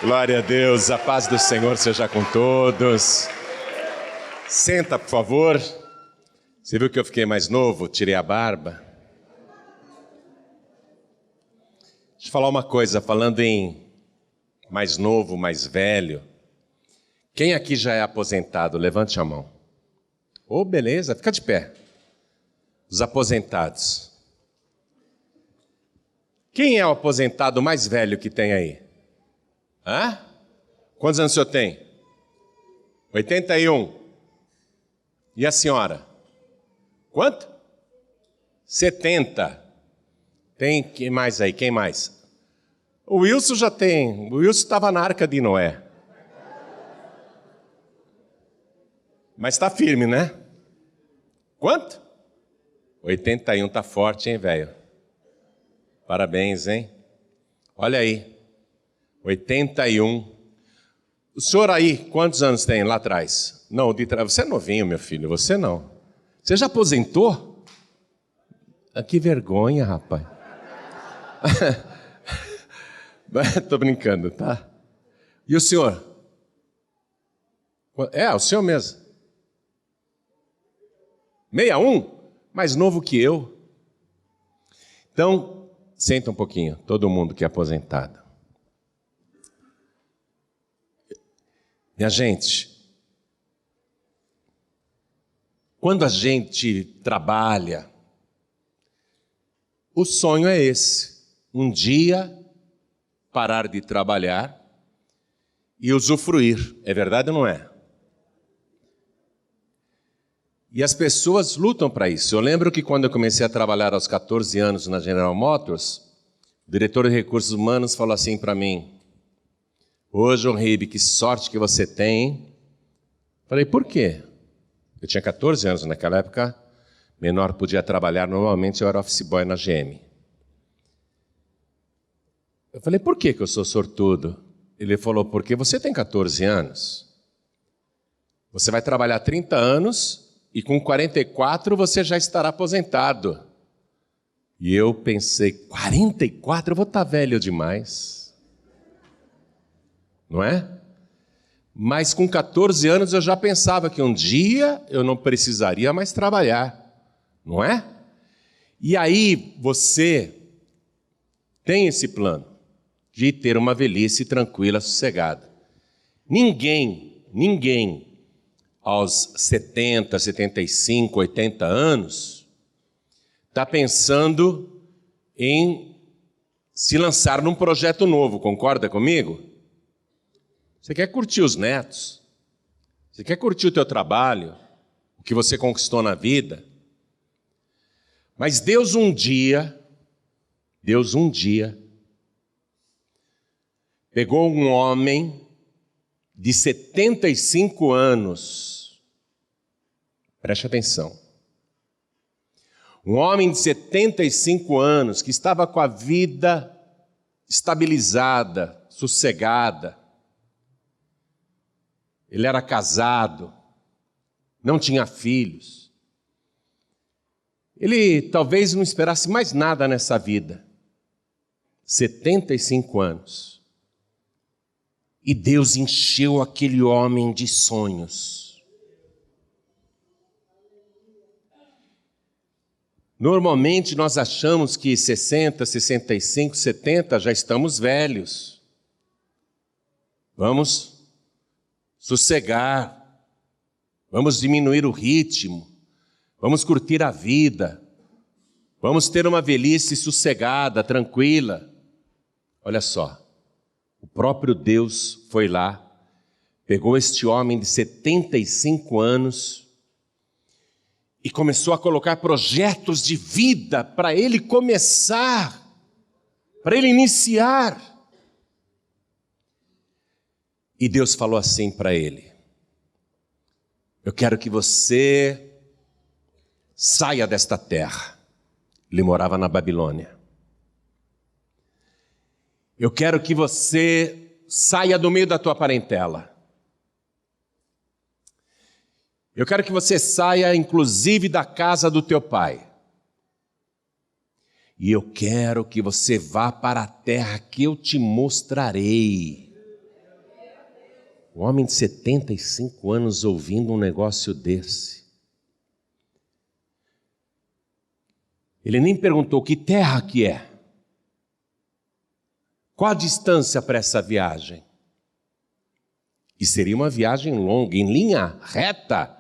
Glória a Deus, a paz do Senhor seja com todos. Senta, por favor. Você viu que eu fiquei mais novo? Tirei a barba. Deixa eu falar uma coisa, falando em mais novo, mais velho. Quem aqui já é aposentado? Levante a mão. Oh, beleza, fica de pé. Os aposentados. Quem é o aposentado mais velho que tem aí? Hã? Quantos anos o senhor tem? 81. E a senhora? Quanto? 70. Tem quem mais aí? Quem mais? O Wilson já tem. O Wilson estava na Arca de Noé. Mas está firme, né? Quanto? 81, tá forte, hein, velho? Parabéns, hein? Olha aí. 81. O senhor aí, quantos anos tem lá atrás? Não, de trás. Você é novinho, meu filho, você não. Você já aposentou? Ah, que vergonha, rapaz. Tô brincando, tá? E o senhor? É, o senhor mesmo. 61? Mais novo que eu. Então, senta um pouquinho, todo mundo que é aposentado. Minha gente, quando a gente trabalha, o sonho é esse: um dia parar de trabalhar e usufruir. É verdade ou não é? E as pessoas lutam para isso. Eu lembro que quando eu comecei a trabalhar aos 14 anos na General Motors, o diretor de recursos humanos falou assim para mim: hoje, Ribe, que sorte que você tem, hein? Falei, por quê? Eu tinha 14 anos naquela época, menor podia trabalhar, normalmente eu era office boy na GM. Eu falei, por que eu sou sortudo? Ele falou, porque você tem 14 anos, você vai trabalhar 30 anos e com 44 você já estará aposentado. E eu pensei, 44? Eu vou estar velho demais. Não é? Mas com 14 anos eu já pensava que um dia eu não precisaria mais trabalhar, não é? E aí você tem esse plano de ter uma velhice tranquila, sossegada. Ninguém aos 70, 75, 80 anos está pensando em se lançar num projeto novo, concorda comigo? Você quer curtir os netos, você quer curtir o teu trabalho, o que você conquistou na vida. Mas Deus um dia, pegou um homem de 75 anos, preste atenção, um homem de 75 anos que estava com a vida estabilizada, sossegada. Ele era casado, não tinha filhos. Ele talvez não esperasse mais nada nessa vida. 75 anos. E Deus encheu aquele homem de sonhos. Normalmente nós achamos que 60, 65, 70 já estamos velhos. Vamos sossegar, vamos diminuir o ritmo, vamos curtir a vida, vamos ter uma velhice sossegada, tranquila. Olha só, o próprio Deus foi lá, pegou este homem de 75 anos e começou a colocar projetos de vida para ele começar, para ele iniciar. E Deus falou assim para ele: eu quero que você saia desta terra. Ele morava na Babilônia. Eu quero que você saia do meio da tua parentela. Eu quero que você saia, inclusive, da casa do teu pai. E eu quero que você vá para a terra que eu te mostrarei. Um homem de 75 anos ouvindo um negócio desse. Ele nem perguntou que terra que é. Qual a distância para essa viagem? E seria uma viagem longa, em linha reta.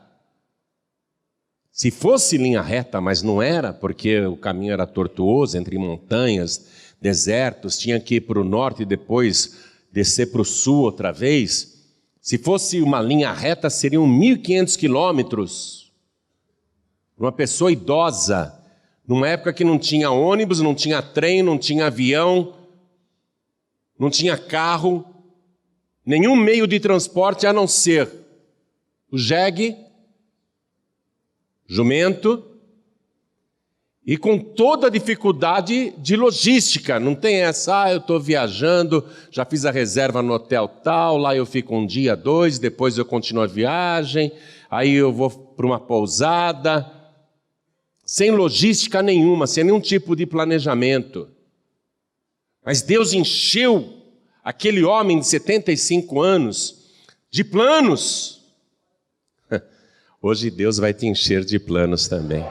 Se fosse linha reta, mas não era, porque o caminho era tortuoso, entre montanhas, desertos, tinha que ir para o norte e depois descer para o sul outra vez. Se fosse uma linha reta, seriam 1.500 quilômetros. Uma pessoa idosa, numa época que não tinha ônibus, não tinha trem, não tinha avião, não tinha carro, nenhum meio de transporte a não ser o jegue, jumento, e com toda a dificuldade de logística. Não tem essa, eu estou viajando, já fiz a reserva no hotel tal, lá eu fico um dia, 2, depois eu continuo a viagem, aí eu vou para uma pousada, sem logística nenhuma, sem nenhum tipo de planejamento. Mas Deus encheu aquele homem de 75 anos de planos. Hoje Deus vai te encher de planos também.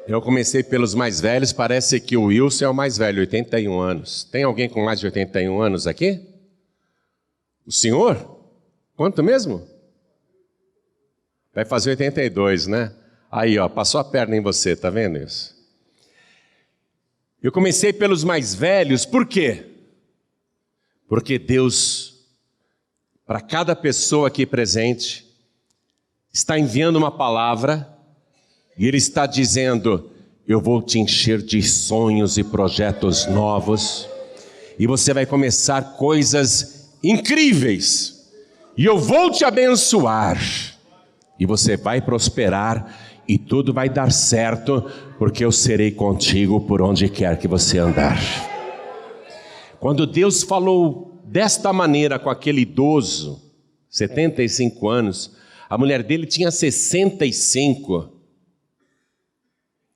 Eu comecei pelos mais velhos, parece que o Wilson é o mais velho, 81 anos. Tem alguém com mais de 81 anos aqui? O senhor? Quanto mesmo? Vai fazer 82, né? Aí, ó, passou a perna em você, tá vendo isso? Eu comecei pelos mais velhos, por quê? Porque Deus, para cada pessoa aqui presente, está enviando uma palavra e Ele está dizendo: eu vou te encher de sonhos e projetos novos e você vai começar coisas incríveis e eu vou te abençoar e você vai prosperar e tudo vai dar certo porque eu serei contigo por onde quer que você andar. Quando Deus falou desta maneira com aquele idoso, 75 anos, a mulher dele tinha 65.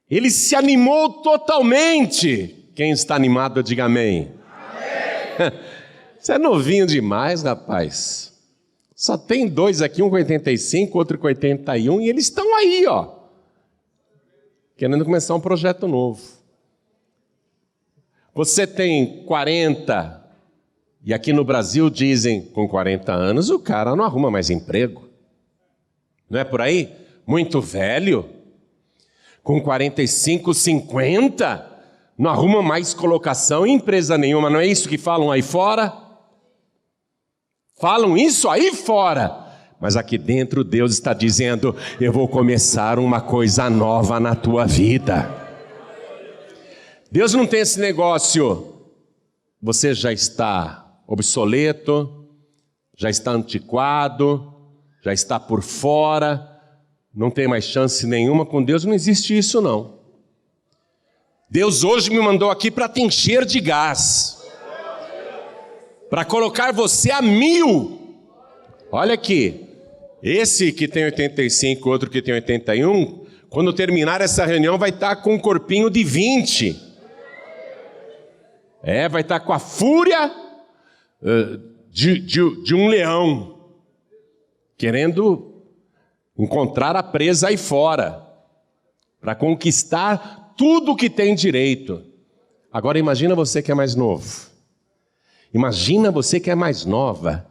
Ele se animou totalmente. Quem está animado, diga amém. Amém. Você é novinho demais, rapaz. Só tem 2 aqui, um com 85, outro com 81, e eles estão aí, ó, querendo começar um projeto novo. Você tem 40, e aqui no Brasil dizem, com 40 anos, o cara não arruma mais emprego. Não é por aí? Muito velho, com 45, 50, não arruma mais colocação em empresa nenhuma, não é isso que falam aí fora? Falam isso aí fora, mas aqui dentro Deus está dizendo: eu vou começar uma coisa nova na tua vida. Deus não tem esse negócio, você já está obsoleto, já está antiquado, já está por fora, não tem mais chance nenhuma. Com Deus não existe isso não. Deus hoje me mandou aqui para te encher de gás, para colocar você a 1000. Olha aqui, esse que tem 85, outro que tem 81, quando terminar essa reunião vai estar com um corpinho de 20. Vai estar com a fúria de um leão, querendo encontrar a presa aí fora, para conquistar tudo que tem direito. Agora imagina você que é mais novo, imagina você que é mais nova.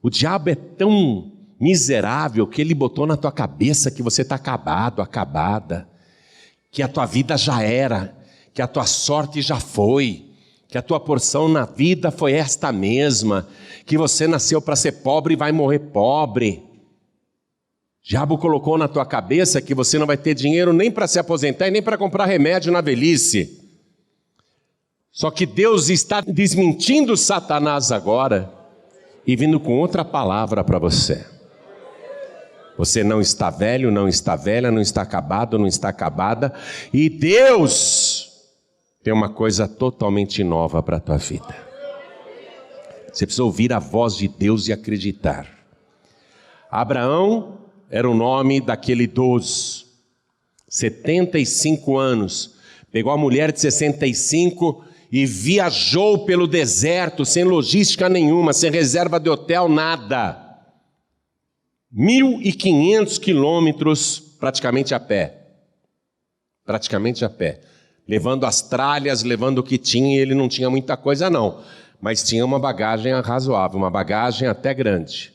O diabo é tão miserável que ele botou na tua cabeça que você está acabado, acabada, que a tua vida já era, que a tua sorte já foi, que a tua porção na vida foi esta mesma, que você nasceu para ser pobre e vai morrer pobre. O diabo colocou na tua cabeça que você não vai ter dinheiro nem para se aposentar e nem para comprar remédio na velhice. Só que Deus está desmentindo Satanás agora e vindo com outra palavra para você. Você não está velho, não está velha, não está acabado, não está acabada, e Deus tem uma coisa totalmente nova para a tua vida. Você precisa ouvir a voz de Deus e acreditar. Abraão era o nome daquele idoso, 75 anos, pegou a mulher de 65 e viajou pelo deserto, sem logística nenhuma, sem reserva de hotel, nada. 1.500 quilômetros praticamente a pé. Praticamente a pé. Levando as tralhas, levando o que tinha, e ele não tinha muita coisa não. Mas tinha uma bagagem razoável, uma bagagem até grande.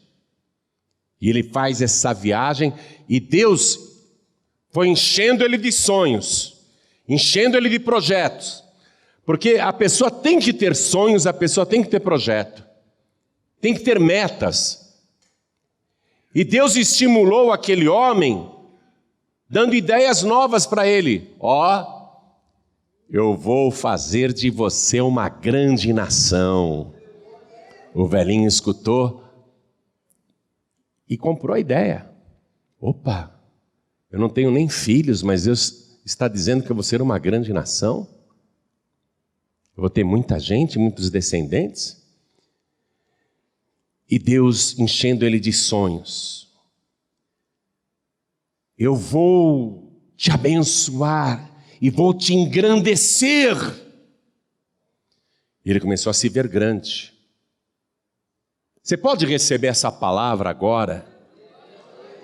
E ele faz essa viagem e Deus foi enchendo ele de sonhos, enchendo ele de projetos. Porque a pessoa tem que ter sonhos, a pessoa tem que ter projeto, tem que ter metas. E Deus estimulou aquele homem, dando ideias novas para ele. Eu vou fazer de você uma grande nação. O velhinho escutou e comprou a ideia. Opa, eu não tenho nem filhos, mas Deus está dizendo que eu vou ser uma grande nação? Eu vou ter muita gente, muitos descendentes? E Deus enchendo ele de sonhos. Eu vou te abençoar e vou te engrandecer. E ele começou a se ver grande. Você pode receber essa palavra agora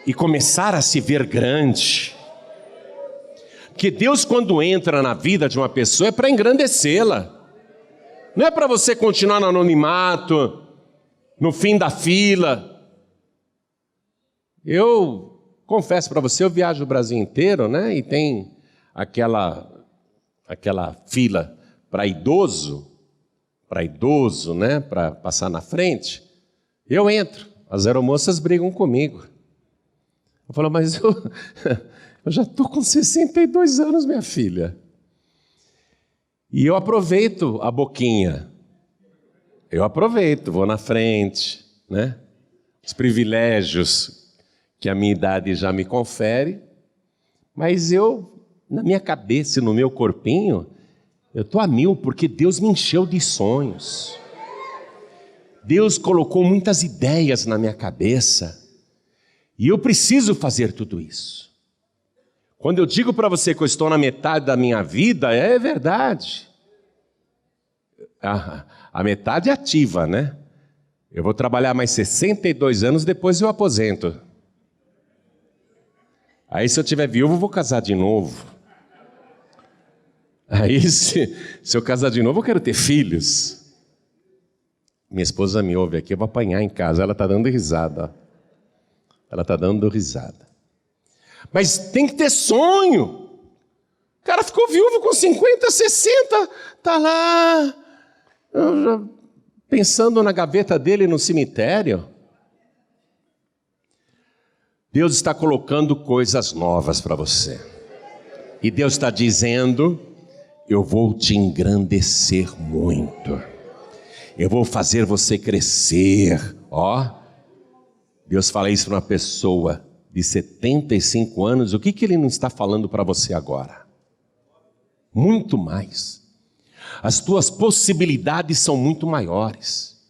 e começar a se ver grande. Porque Deus, quando entra na vida de uma pessoa, é para engrandecê-la. Não é para você continuar no anonimato, no fim da fila. Eu confesso para você, eu viajo o Brasil inteiro, né? E tem aquela fila para idoso, né? Para passar na frente. Eu entro, as aeromoças brigam comigo. Eu falo, mas eu já estou com 62 anos, minha filha. E eu aproveito a boquinha. Eu aproveito, vou na frente, né? Os privilégios que a minha idade já me confere. Mas eu, na minha cabeça e no meu corpinho, eu estou a mil, porque Deus me encheu de sonhos. Deus colocou muitas ideias na minha cabeça. E eu preciso fazer tudo isso. Quando eu digo para você que eu estou na metade da minha vida, é verdade. A metade é ativa, né? Eu vou trabalhar mais 62 anos, depois eu aposento. Aí se eu tiver viúvo, eu vou casar de novo. Aí se eu casar de novo, eu quero ter filhos. Minha esposa me ouve aqui, eu vou apanhar em casa. Ela está dando risada. Ela está dando risada. Mas tem que ter sonho. O cara ficou viúvo com 50, 60, está lá, pensando na gaveta dele no cemitério. Deus está colocando coisas novas para você. E Deus está dizendo, eu vou te engrandecer muito. Eu vou fazer você crescer. Deus fala isso para uma pessoa de 75 anos, o que ele não está falando para você agora? Muito mais. As tuas possibilidades são muito maiores.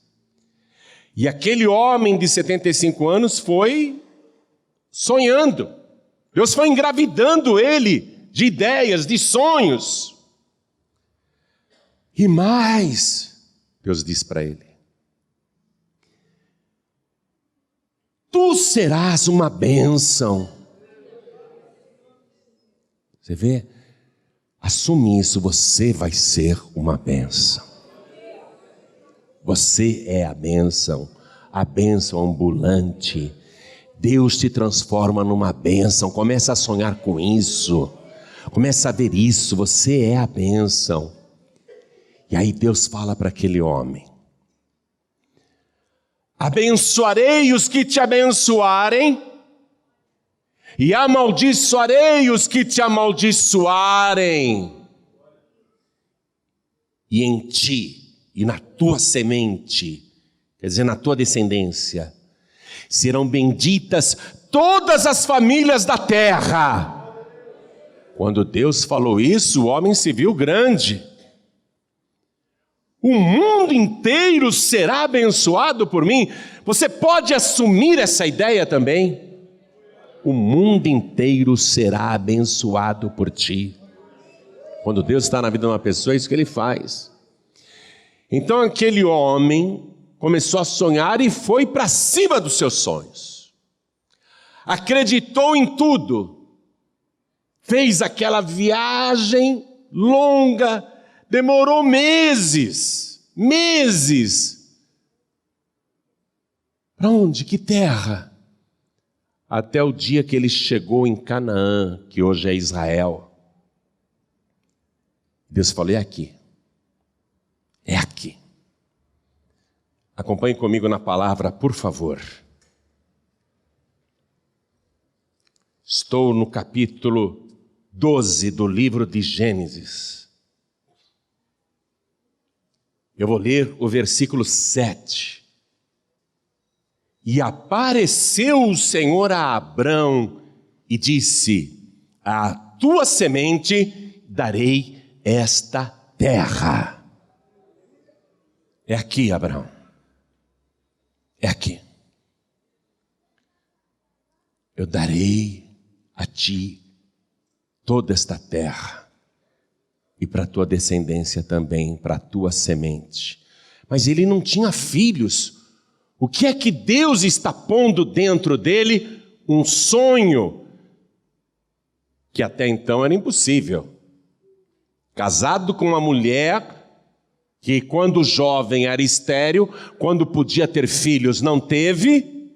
E aquele homem de 75 anos foi sonhando. Deus foi engravidando ele de ideias, de sonhos. E mais, Deus disse para ele, tu serás uma bênção. Você vê? Assume isso, você vai ser uma bênção. Você é a bênção ambulante. Deus te transforma numa bênção. Começa a sonhar com isso. Começa a ver isso, você é a bênção. E aí Deus fala para aquele homem, abençoarei os que te abençoarem, e amaldiçoarei os que te amaldiçoarem. E em ti, e na tua semente, quer dizer, na tua descendência, serão benditas todas as famílias da terra. Quando Deus falou isso, o homem se viu grande. O mundo inteiro será abençoado por mim. Você pode assumir essa ideia também? O mundo inteiro será abençoado por ti. Quando Deus está na vida de uma pessoa, é isso que Ele faz. Então aquele homem começou a sonhar e foi para cima dos seus sonhos. Acreditou em tudo. Fez aquela viagem longa, demorou meses. Para onde? Que terra? Até o dia que ele chegou em Canaã, que hoje é Israel. Deus falou, é aqui. É aqui. Acompanhe comigo na palavra, por favor. Estou no capítulo 12 do livro de Gênesis. Eu vou ler o versículo 7. E apareceu o Senhor a Abrão e disse, à tua semente darei esta terra. É aqui, Abrão. É aqui. Eu darei a ti toda esta terra, e para a tua descendência também, para a tua semente. Mas ele não tinha filhos. O que é que Deus está pondo dentro dele? Um sonho, que até então era impossível. Casado com uma mulher que quando jovem era estéril, quando podia ter filhos não teve,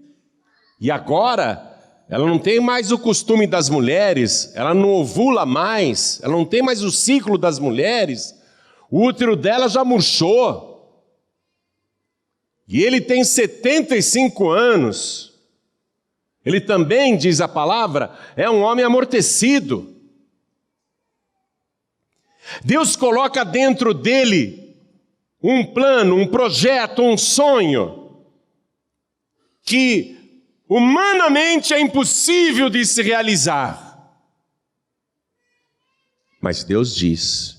e agora ela não tem mais o costume das mulheres, ela não ovula mais, ela não tem mais o ciclo das mulheres, o útero dela já murchou. E ele tem 75 anos. Ele também, diz a palavra, é um homem amortecido. Deus coloca dentro dele um plano, um projeto, um sonho, que humanamente é impossível de se realizar. Mas Deus diz,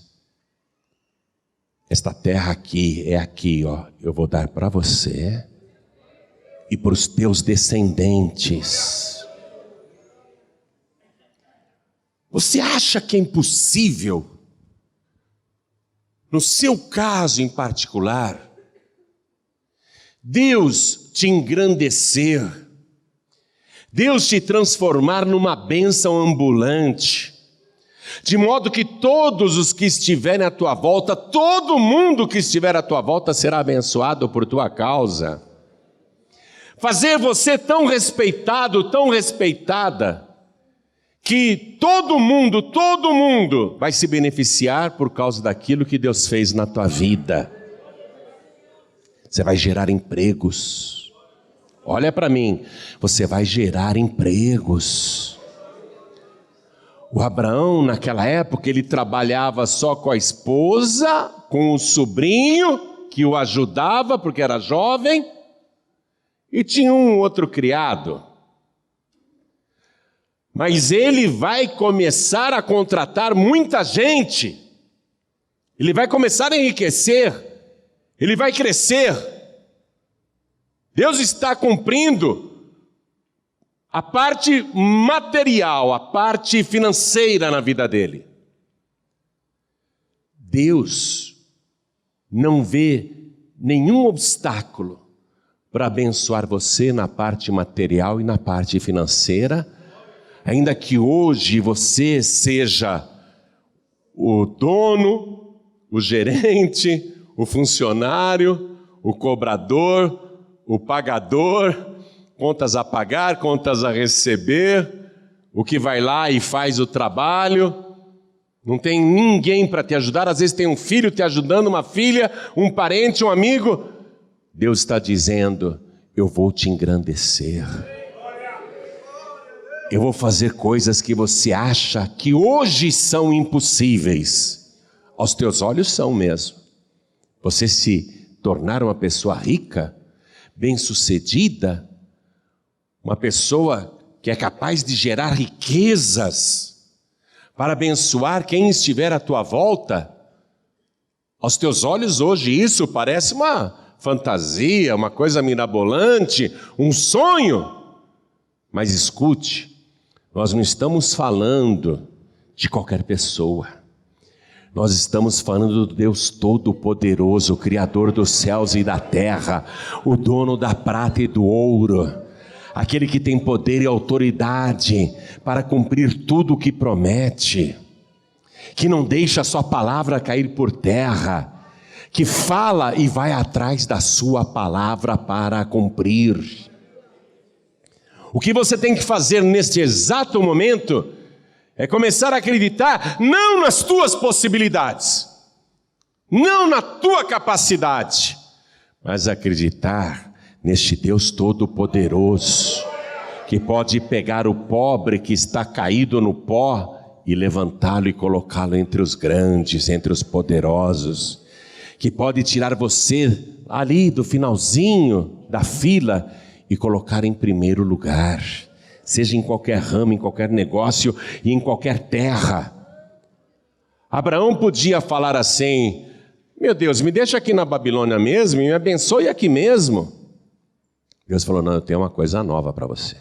esta terra aqui, é aqui, ó, eu vou dar para você e para os teus descendentes. Você acha que é impossível, no seu caso em particular, Deus te engrandecer, Deus te transformar numa bênção ambulante, de modo que todos os que estiverem à tua volta, todo mundo que estiver à tua volta será abençoado por tua causa. Fazer você tão respeitado, tão respeitada, que todo mundo vai se beneficiar por causa daquilo que Deus fez na tua vida. Você vai gerar empregos. Olha para mim, você vai gerar empregos. O Abraão, naquela época, ele trabalhava só com a esposa, com o sobrinho, que o ajudava, porque era jovem, e tinha um outro criado. Mas ele vai começar a contratar muita gente, ele vai começar a enriquecer, ele vai crescer. Deus está cumprindo a parte material, a parte financeira na vida dele. Deus não vê nenhum obstáculo para abençoar você na parte material e na parte financeira, ainda que hoje você seja o dono, o gerente, o funcionário, o cobrador, o pagador, contas a pagar, contas a receber, o que vai lá e faz o trabalho, não tem ninguém para te ajudar, às vezes tem um filho te ajudando, uma filha, um parente, um amigo. Deus está dizendo, eu vou te engrandecer. Eu vou fazer coisas que você acha que hoje são impossíveis. Aos teus olhos são mesmo. Você se tornar uma pessoa rica, bem-sucedida, uma pessoa que é capaz de gerar riquezas para abençoar quem estiver à tua volta. Aos teus olhos hoje isso parece uma fantasia, uma coisa mirabolante, um sonho. Mas escute, nós não estamos falando de qualquer pessoa. Nós estamos falando do Deus Todo-Poderoso, o Criador dos céus e da terra, o dono da prata e do ouro, aquele que tem poder e autoridade para cumprir tudo o que promete, que não deixa a sua palavra cair por terra, que fala e vai atrás da sua palavra para cumprir. O que você tem que fazer neste exato momento é começar a acreditar não nas tuas possibilidades, não na tua capacidade, mas acreditar neste Deus Todo-Poderoso, que pode pegar o pobre que está caído no pó e levantá-lo e colocá-lo entre os grandes, entre os poderosos, que pode tirar você ali do finalzinho da fila e colocar em primeiro lugar, seja em qualquer ramo, em qualquer negócio e em qualquer terra. Abraão podia falar assim: meu Deus, me deixa aqui na Babilônia mesmo e me abençoe aqui mesmo. Deus falou: não, eu tenho uma coisa nova para você,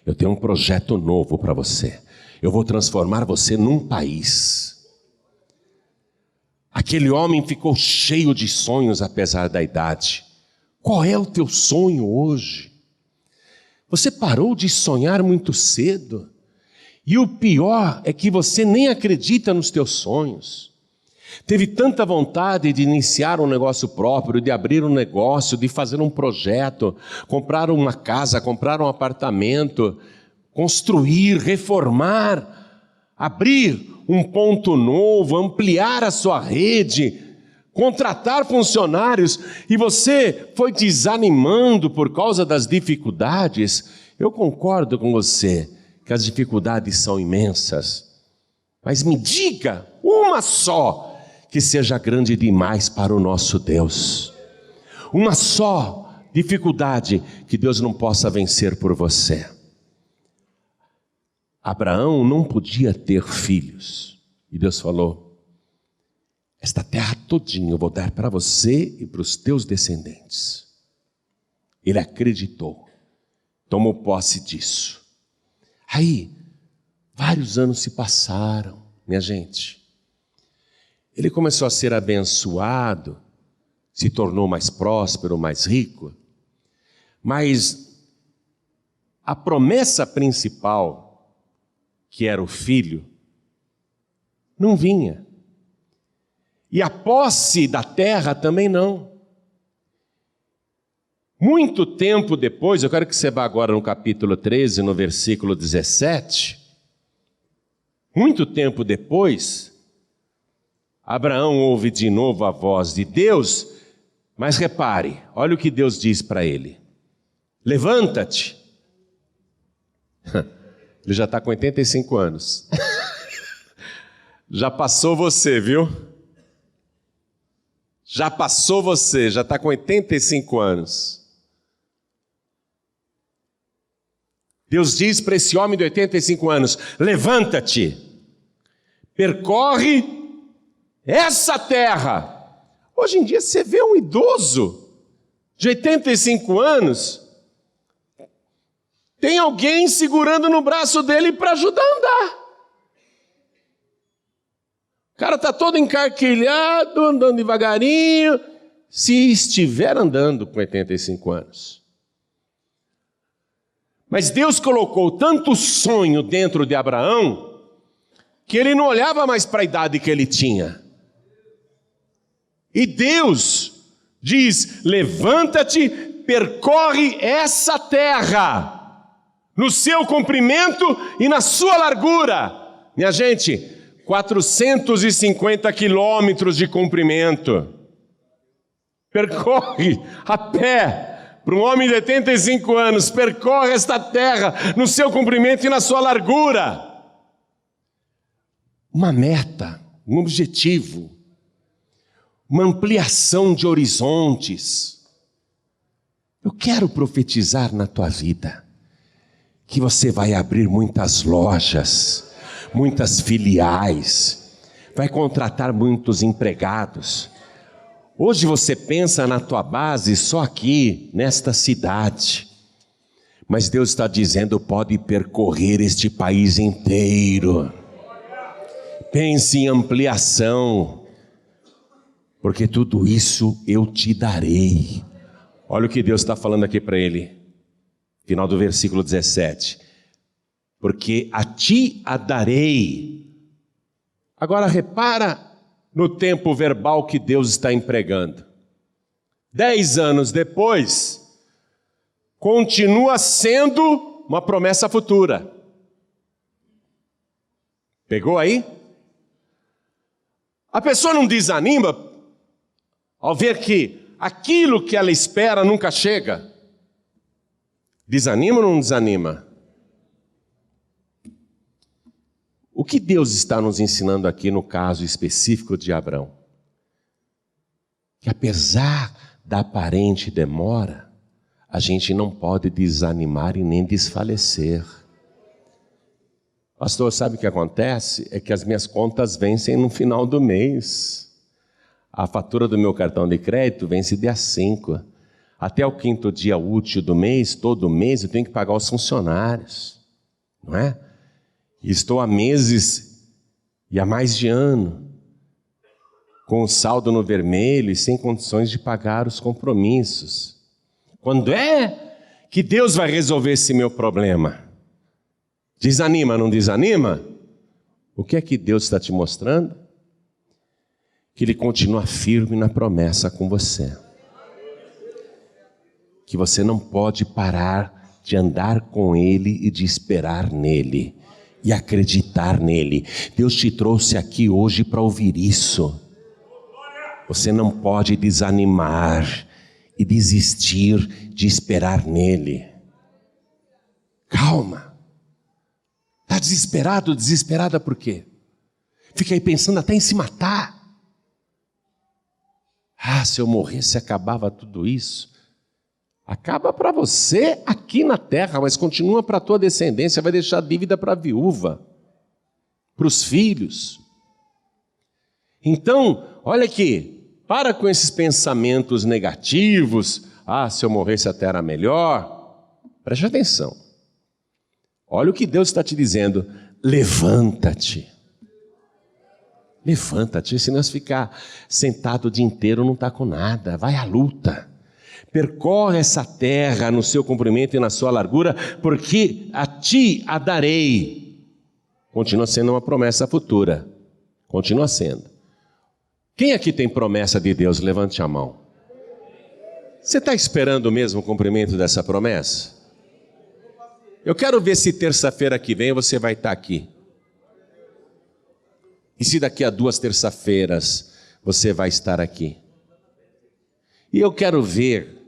eu tenho um projeto novo para você, eu vou transformar você num país. Aquele homem ficou cheio de sonhos apesar da idade. Qual é o teu sonho hoje? Você parou de sonhar muito cedo, e o pior é que você nem acredita nos teus sonhos. Teve tanta vontade de iniciar um negócio próprio, de abrir um negócio, de fazer um projeto, comprar uma casa, comprar um apartamento, construir, reformar, abrir um ponto novo, ampliar a sua rede, contratar funcionários, e você foi desanimando por causa das dificuldades. Eu concordo com você que as dificuldades são imensas, mas me diga uma só que seja grande demais para o nosso Deus, uma só dificuldade que Deus não possa vencer por você. Abraão não podia ter filhos, e Deus falou: esta terra todinha eu vou dar para você e para os teus descendentes. Ele acreditou, tomou posse disso. Aí, vários anos se passaram, minha gente. Ele começou a ser abençoado, se tornou mais próspero, mais rico, mas a promessa principal, que era o filho, não vinha. E a posse da terra também não. Muito tempo depois, eu quero que você vá agora no capítulo 13, no versículo 17. Muito tempo depois, Abraão ouve de novo a voz de Deus, mas repare, olha o que Deus diz para ele: levanta-te. Ele já está com 85 anos. Já passou você, viu? Já passou você, já está com 85 anos. Deus diz para esse homem de 85 anos: levanta-te, percorre essa terra. Hoje em dia você vê um idoso de 85 anos, tem alguém segurando no braço dele para ajudar a andar. O cara está todo encarquilhado, andando devagarinho, se estiver andando com 85 anos. Mas Deus colocou tanto sonho dentro de Abraão, que ele não olhava mais para a idade que ele tinha. E Deus diz: levanta-te, percorre essa terra, no seu comprimento e na sua largura. Minha gente, 450 quilômetros de comprimento. Percorre a pé. Para um homem de 85 anos, percorre esta terra no seu comprimento e na sua largura. Uma meta, um objetivo, uma ampliação de horizontes. Eu quero profetizar na tua vida que você vai abrir muitas lojas, muitas filiais, vai contratar muitos empregados. Hoje você pensa na tua base só aqui, nesta cidade. Mas Deus está dizendo: pode percorrer este país inteiro. pense em ampliação, porque tudo isso eu te darei. Olha o que Deus está falando aqui para ele, final do versículo 17. Porque a ti a darei. Agora repara no tempo verbal que Deus está empregando. 10 anos depois, continua sendo uma promessa futura. Pegou aí? A pessoa não desanima ao ver que aquilo que ela espera nunca chega. Desanima ou não desanima? O que Deus está nos ensinando aqui no caso específico de Abrão? Que apesar da aparente demora, a gente não pode desanimar e nem desfalecer. Pastor, sabe o que acontece? É que as minhas contas vencem no final do mês. A fatura do meu cartão de crédito vence dia 5. Até o 5º dia útil do mês, todo mês, eu tenho que pagar os funcionários. Não é? E estou há meses e há mais de ano com o saldo no vermelho e sem condições de pagar os compromissos. Quando é que Deus vai resolver esse meu problema? Desanima, não desanima? O que é que Deus está te mostrando? Que Ele continua firme na promessa com você. Que você não pode parar de andar com Ele e de esperar nele. E acreditar nele. Deus te trouxe aqui hoje para ouvir isso. Você não pode desanimar e desistir de esperar nele. Calma. Está desesperado, desesperada por quê? Fica aí pensando até em se matar. Ah, se eu morresse acabava tudo isso. Acaba para você aqui na terra, mas continua para a tua descendência, vai deixar dívida para a viúva, para os filhos. Então, olha aqui, para com esses pensamentos negativos, ah, se eu morresse a terra era melhor. Preste atenção. Olha o que Deus está te dizendo, levanta-te. Levanta-te, senão se ficar sentado o dia inteiro não está com nada, vai à luta. Percorre essa terra no seu comprimento e na sua largura, porque a ti a darei. Continua sendo uma promessa futura. Continua sendo. Quem aqui tem promessa de Deus? Levante a mão. Você está esperando mesmo o cumprimento dessa promessa? Eu quero ver se terça-feira que vem você vai estar aqui. E se daqui a 2 terça-feiras você vai estar aqui. E eu quero ver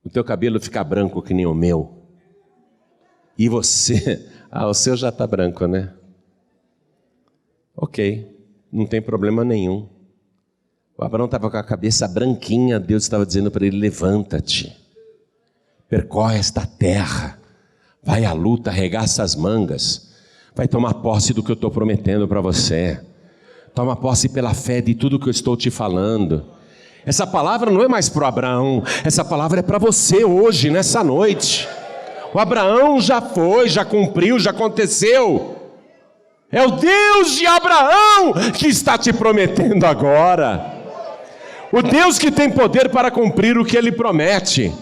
o teu cabelo ficar branco que nem o meu. E você... o seu já está branco, né? Ok, não tem problema nenhum. O Abraão estava com a cabeça branquinha, Deus estava dizendo para ele, levanta-te. Percorre esta terra. Vai à luta, arregaça as mangas. Vai tomar posse do que eu estou prometendo para você. Toma posse pela fé de tudo que eu estou te falando. Essa palavra não é mais para o Abraão, essa palavra é para você hoje, nessa noite. O Abraão já foi, já cumpriu, já aconteceu. É o Deus de Abraão que está te prometendo agora. O Deus que tem poder para cumprir o que Ele promete.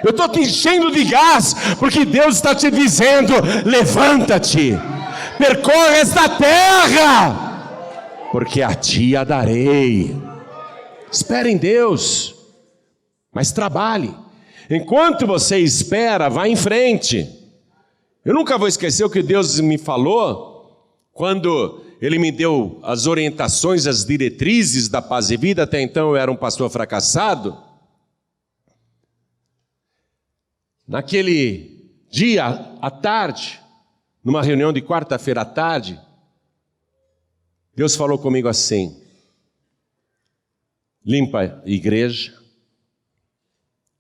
Eu estou te enchendo de gás, porque Deus está te dizendo, levanta-te, percorre esta terra, porque a ti a darei. Espere em Deus, mas trabalhe. Enquanto você espera, vá em frente. Eu nunca vou esquecer o que Deus me falou, quando Ele me deu as orientações, as diretrizes da Paz e Vida. Até então eu era um pastor fracassado. Naquele dia, à tarde, numa reunião de quarta-feira à tarde, Deus falou comigo assim, limpa a igreja,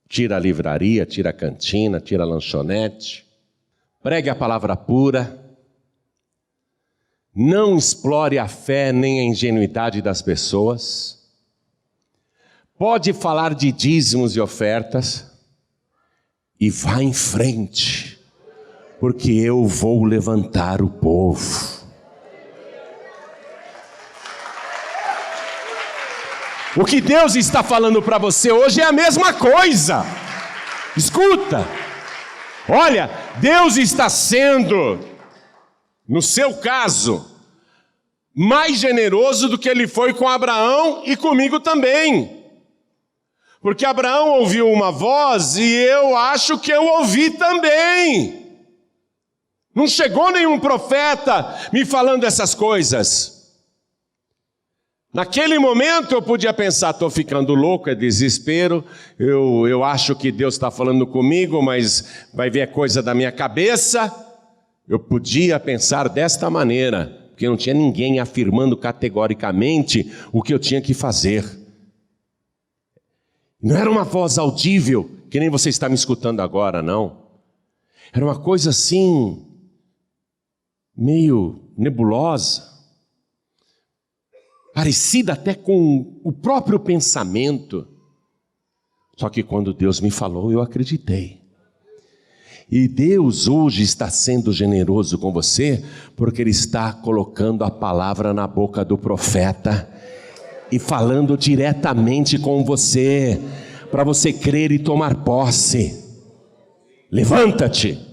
tira a livraria, tira a cantina, tira a lanchonete, pregue a palavra pura, não explore a fé nem a ingenuidade das pessoas, pode falar de dízimos e ofertas, e vá em frente, porque eu vou levantar o povo. O que Deus está falando para você hoje é a mesma coisa. Escuta. Olha, Deus está sendo, no seu caso, mais generoso do que Ele foi com Abraão e comigo também. Porque Abraão ouviu uma voz e eu acho que eu ouvi também. Não chegou nenhum profeta me falando essas coisas. Naquele momento eu podia pensar, estou ficando louco, é desespero, eu acho que Deus está falando comigo, mas vai ver coisa da minha cabeça. Eu podia pensar desta maneira, porque não tinha ninguém afirmando categoricamente o que eu tinha que fazer. Não era uma voz audível, que nem você está me escutando agora, não. Era uma coisa assim, meio nebulosa. Parecida até com o próprio pensamento. Só que quando Deus me falou, eu acreditei. E Deus hoje está sendo generoso com você, porque Ele está colocando a palavra na boca do profeta e falando diretamente com você, para você crer e tomar posse. Levanta-te.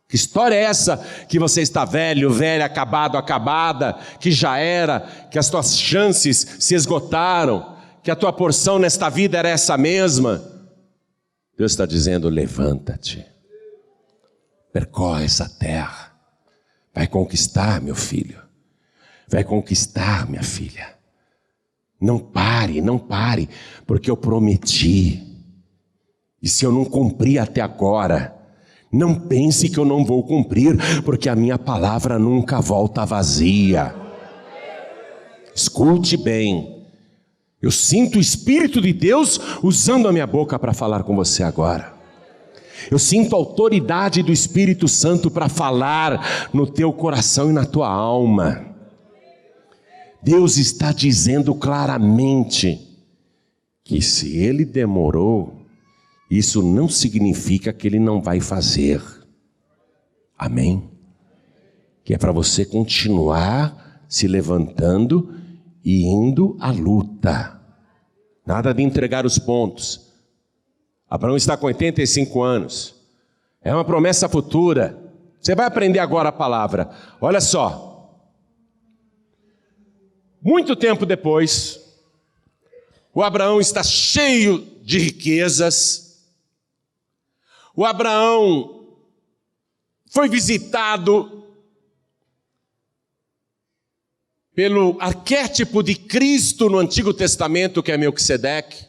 Que história é essa que você está velho, velha, acabado, acabada, que já era, que as tuas chances se esgotaram, que a tua porção nesta vida era essa mesma? Deus está dizendo, levanta-te, percorre essa terra, vai conquistar, meu filho, vai conquistar, minha filha. Não pare, não pare, porque eu prometi, e se eu não cumprir até agora, não pense que eu não vou cumprir, porque a minha palavra nunca volta vazia. Escute bem, eu sinto o Espírito de Deus usando a minha boca para falar com você agora. Eu sinto a autoridade do Espírito Santo para falar no teu coração e na tua alma. Deus está dizendo claramente que se Ele demorou, isso não significa que Ele não vai fazer. Amém? Que é para você continuar se levantando e indo à luta. Nada de entregar os pontos. Abraão está com 85 anos. É uma promessa futura. Você vai aprender agora a palavra. Olha só. Muito tempo depois, o Abraão está cheio de riquezas. O Abraão foi visitado pelo arquétipo de Cristo no Antigo Testamento, que é Melquisedeque.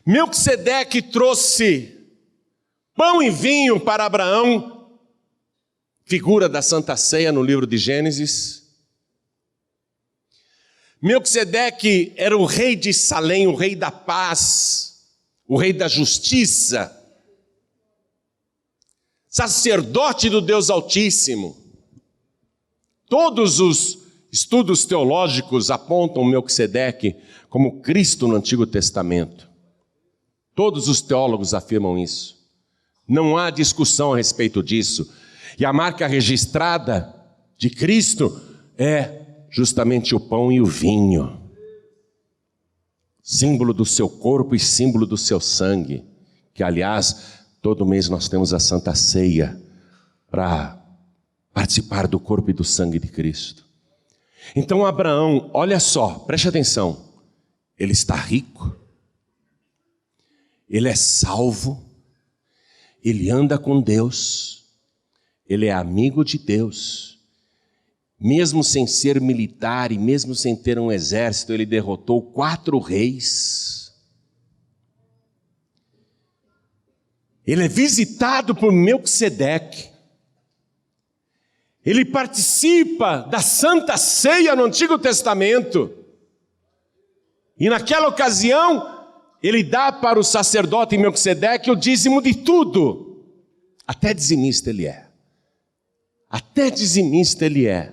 Melquisedeque trouxe pão e vinho para Abraão, figura da Santa Ceia no livro de Gênesis. Melquisedeque era o rei de Salém, o rei da paz, o rei da justiça, sacerdote do Deus Altíssimo. Todos os estudos teológicos apontam Melquisedeque como Cristo no Antigo Testamento. Todos os teólogos afirmam isso. Não há discussão a respeito disso. E a marca registrada de Cristo é justamente o pão e o vinho. Símbolo do seu corpo e símbolo do seu sangue, que aliás, todo mês nós temos a Santa Ceia para participar do corpo e do sangue de Cristo. Então Abraão, olha só, preste atenção, ele está rico, ele é salvo, ele anda com Deus, ele é amigo de Deus. Mesmo sem ser militar e mesmo sem ter um exército, ele derrotou 4 reis. Ele é visitado por Melquisedeque. Ele participa da Santa Ceia no Antigo Testamento. E naquela ocasião, ele dá para o sacerdote Melquisedeque o dízimo de tudo. Até dizimista ele é. Até dizimista ele é.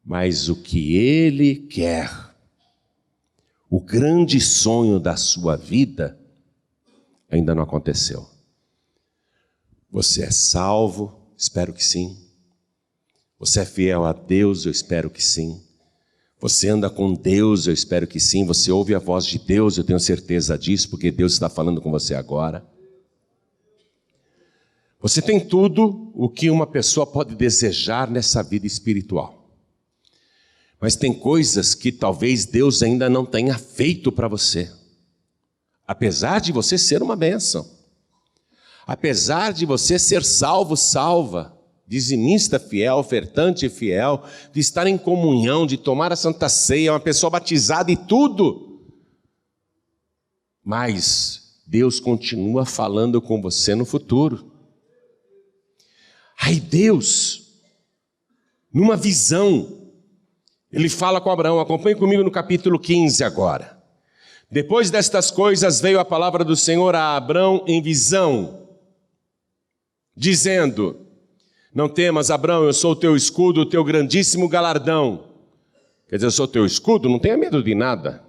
Mas o que ele quer, o grande sonho da sua vida, ainda não aconteceu. Você é salvo, espero que sim. Você é fiel a Deus, eu espero que sim. Você anda com Deus, eu espero que sim. Você ouve a voz de Deus, eu tenho certeza disso, porque Deus está falando com você agora. Você tem tudo o que uma pessoa pode desejar nessa vida espiritual. Mas tem coisas que talvez Deus ainda não tenha feito para você. Apesar de você ser uma bênção. Apesar de você ser salvo, salva, dizimista fiel, ofertante fiel, de estar em comunhão, de tomar a Santa Ceia, uma pessoa batizada e tudo. Mas Deus continua falando com você no futuro. Aí Deus, numa visão, Ele fala com Abraão, acompanhe comigo no capítulo 15 agora. Depois destas coisas veio a palavra do Senhor a Abraão em visão, dizendo: não temas, Abraão, eu sou o teu escudo, o teu grandíssimo galardão. Quer dizer, eu sou o teu escudo, não tenha medo de nada.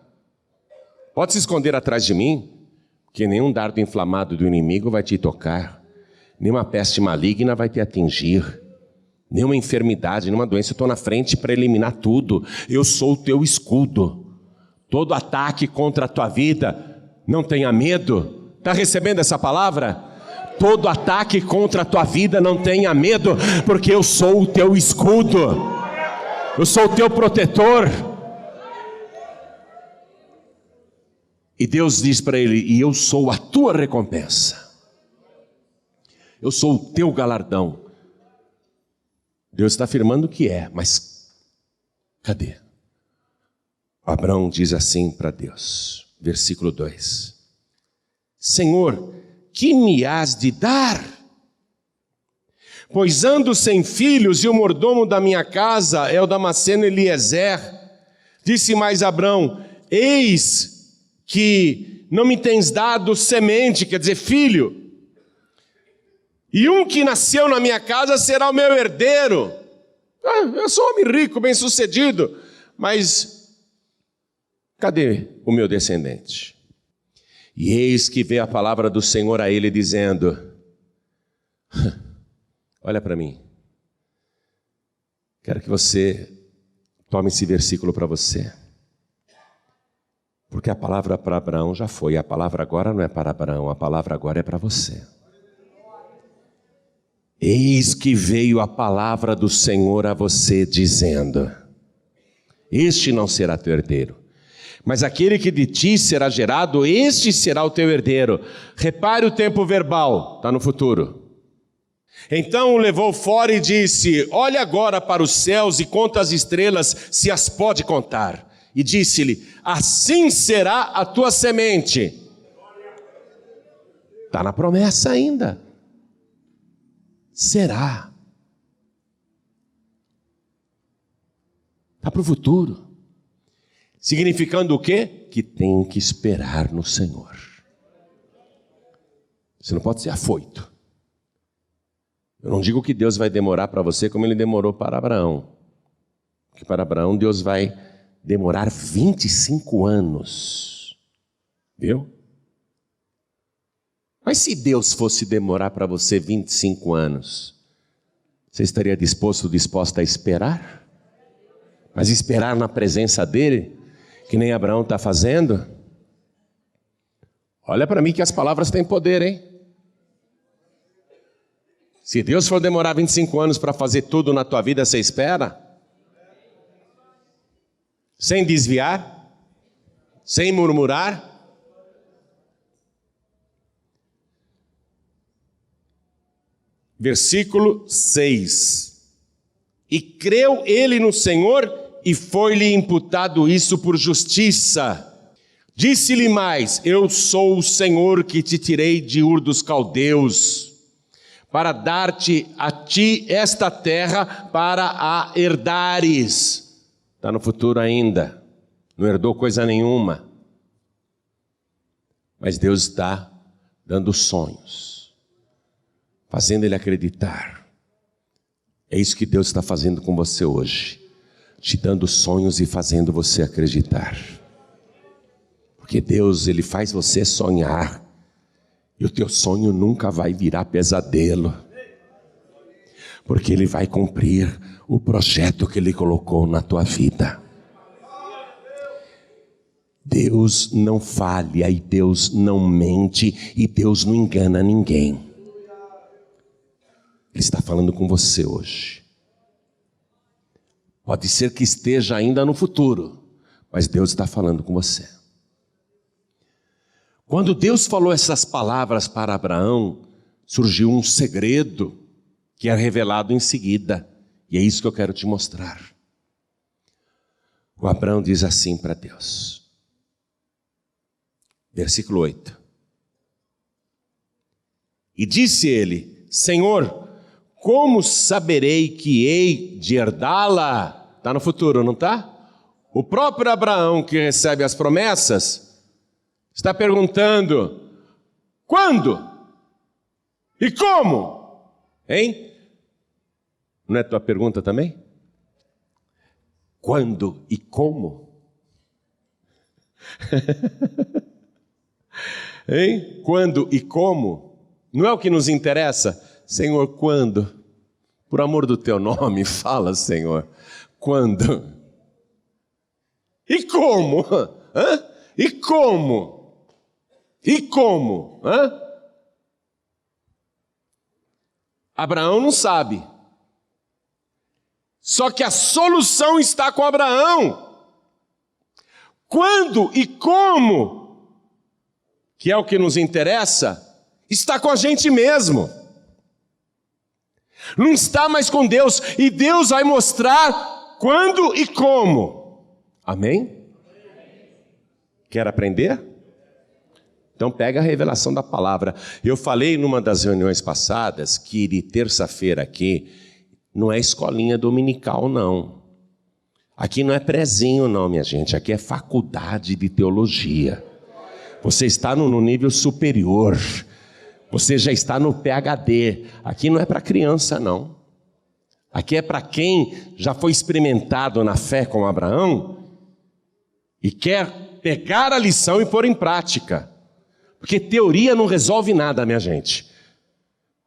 Pode se esconder atrás de mim, que nenhum dardo inflamado do inimigo vai te tocar, nenhuma peste maligna vai te atingir, nenhuma enfermidade, nenhuma doença. Eu estou na frente para eliminar tudo. Eu sou o teu escudo. Todo ataque contra a tua vida, não tenha medo. Está recebendo essa palavra? Todo ataque contra a tua vida, não tenha medo, porque eu sou o teu escudo. Eu sou o teu protetor. E Deus diz para ele: e eu sou a tua recompensa. Eu sou o teu galardão. Deus está afirmando que é, mas cadê? Abraão diz assim para Deus, versículo 2: Senhor, que me has de dar? Pois ando sem filhos e o mordomo da minha casa é o Damasceno Eliezer. Disse mais Abraão: eis que não me tens dado semente, quer dizer, filho, e um que nasceu na minha casa será o meu herdeiro. Eu sou um homem rico, bem sucedido, mas cadê o meu descendente? E eis que veio a palavra do Senhor a ele dizendo: olha para mim, quero que você tome esse versículo para você, porque a palavra para Abraão já foi, a palavra agora não é para Abraão, a palavra agora é para você. Eis que veio a palavra do Senhor a você dizendo: este não será teu herdeiro, mas aquele que de ti será gerado, este será o teu herdeiro. Repare o tempo verbal, está no futuro. Então o levou fora e disse: olha agora para os céus e conta as estrelas, se as pode contar. E disse-lhe: assim será a tua semente. Está na promessa ainda. Será. Está para o futuro. Significando o quê? Que tem que esperar no Senhor. Você não pode ser afoito. Eu não digo que Deus vai demorar para você como Ele demorou para Abraão. Porque para Abraão Deus vai demorar 25 anos. Viu? Mas se Deus fosse demorar para você 25 anos, você estaria disposta a esperar? Mas esperar na presença dEle, que nem Abraão está fazendo? Olha para mim que as palavras têm poder, hein? Se Deus for demorar 25 anos para fazer tudo na tua vida, você espera? Sem desviar? Sem murmurar? Versículo 6. E creu ele no Senhor, e foi-lhe imputado isso por justiça. Disse-lhe mais: eu sou o Senhor que te tirei de Ur dos Caldeus, para dar-te a ti esta terra para a herdares. Está no futuro ainda, não herdou coisa nenhuma. Mas Deus está dando sonhos, fazendo ele acreditar. É isso que Deus está fazendo com você hoje, te dando sonhos e fazendo você acreditar. Porque Deus, Ele faz você sonhar, e o teu sonho nunca vai virar pesadelo, porque Ele vai cumprir o projeto que Ele colocou na tua vida. Deus não falha, e Deus não mente, e Deus não engana ninguém. Ele está falando com você hoje. Pode ser que esteja ainda no futuro, mas Deus está falando com você. Quando Deus falou essas palavras para Abraão, surgiu um segredo que é revelado em seguida, e é isso que eu quero te mostrar. O Abraão diz assim para Deus, versículo 8: e disse ele: Senhor, como saberei que hei de herdá-la? Está no futuro, não está? O próprio Abraão, que recebe as promessas, está perguntando: quando? E como? Hein? Não é tua pergunta também? Quando e como? Hein? Quando e como? Não é o que nos interessa? Senhor, quando? Por amor do teu nome, fala, Senhor. Quando? E como? Hã? E como? E como? Hã? Abraão não sabe. Só que a solução está com Abraão. Quando e como, que é o que nos interessa, está com a gente mesmo. Não está mais com Deus, e Deus vai mostrar quando e como. Amém? Quer aprender? Então pega a revelação da palavra. Eu falei numa das reuniões passadas que de terça-feira aqui não é escolinha dominical, não. Aqui não é prezinho, não, minha gente. Aqui é faculdade de teologia. Você está no nível superior. Você já está no PhD. Aqui não é para criança, não. Aqui é para quem já foi experimentado na fé com Abraão e quer pegar a lição e pôr em prática. Porque teoria não resolve nada, minha gente.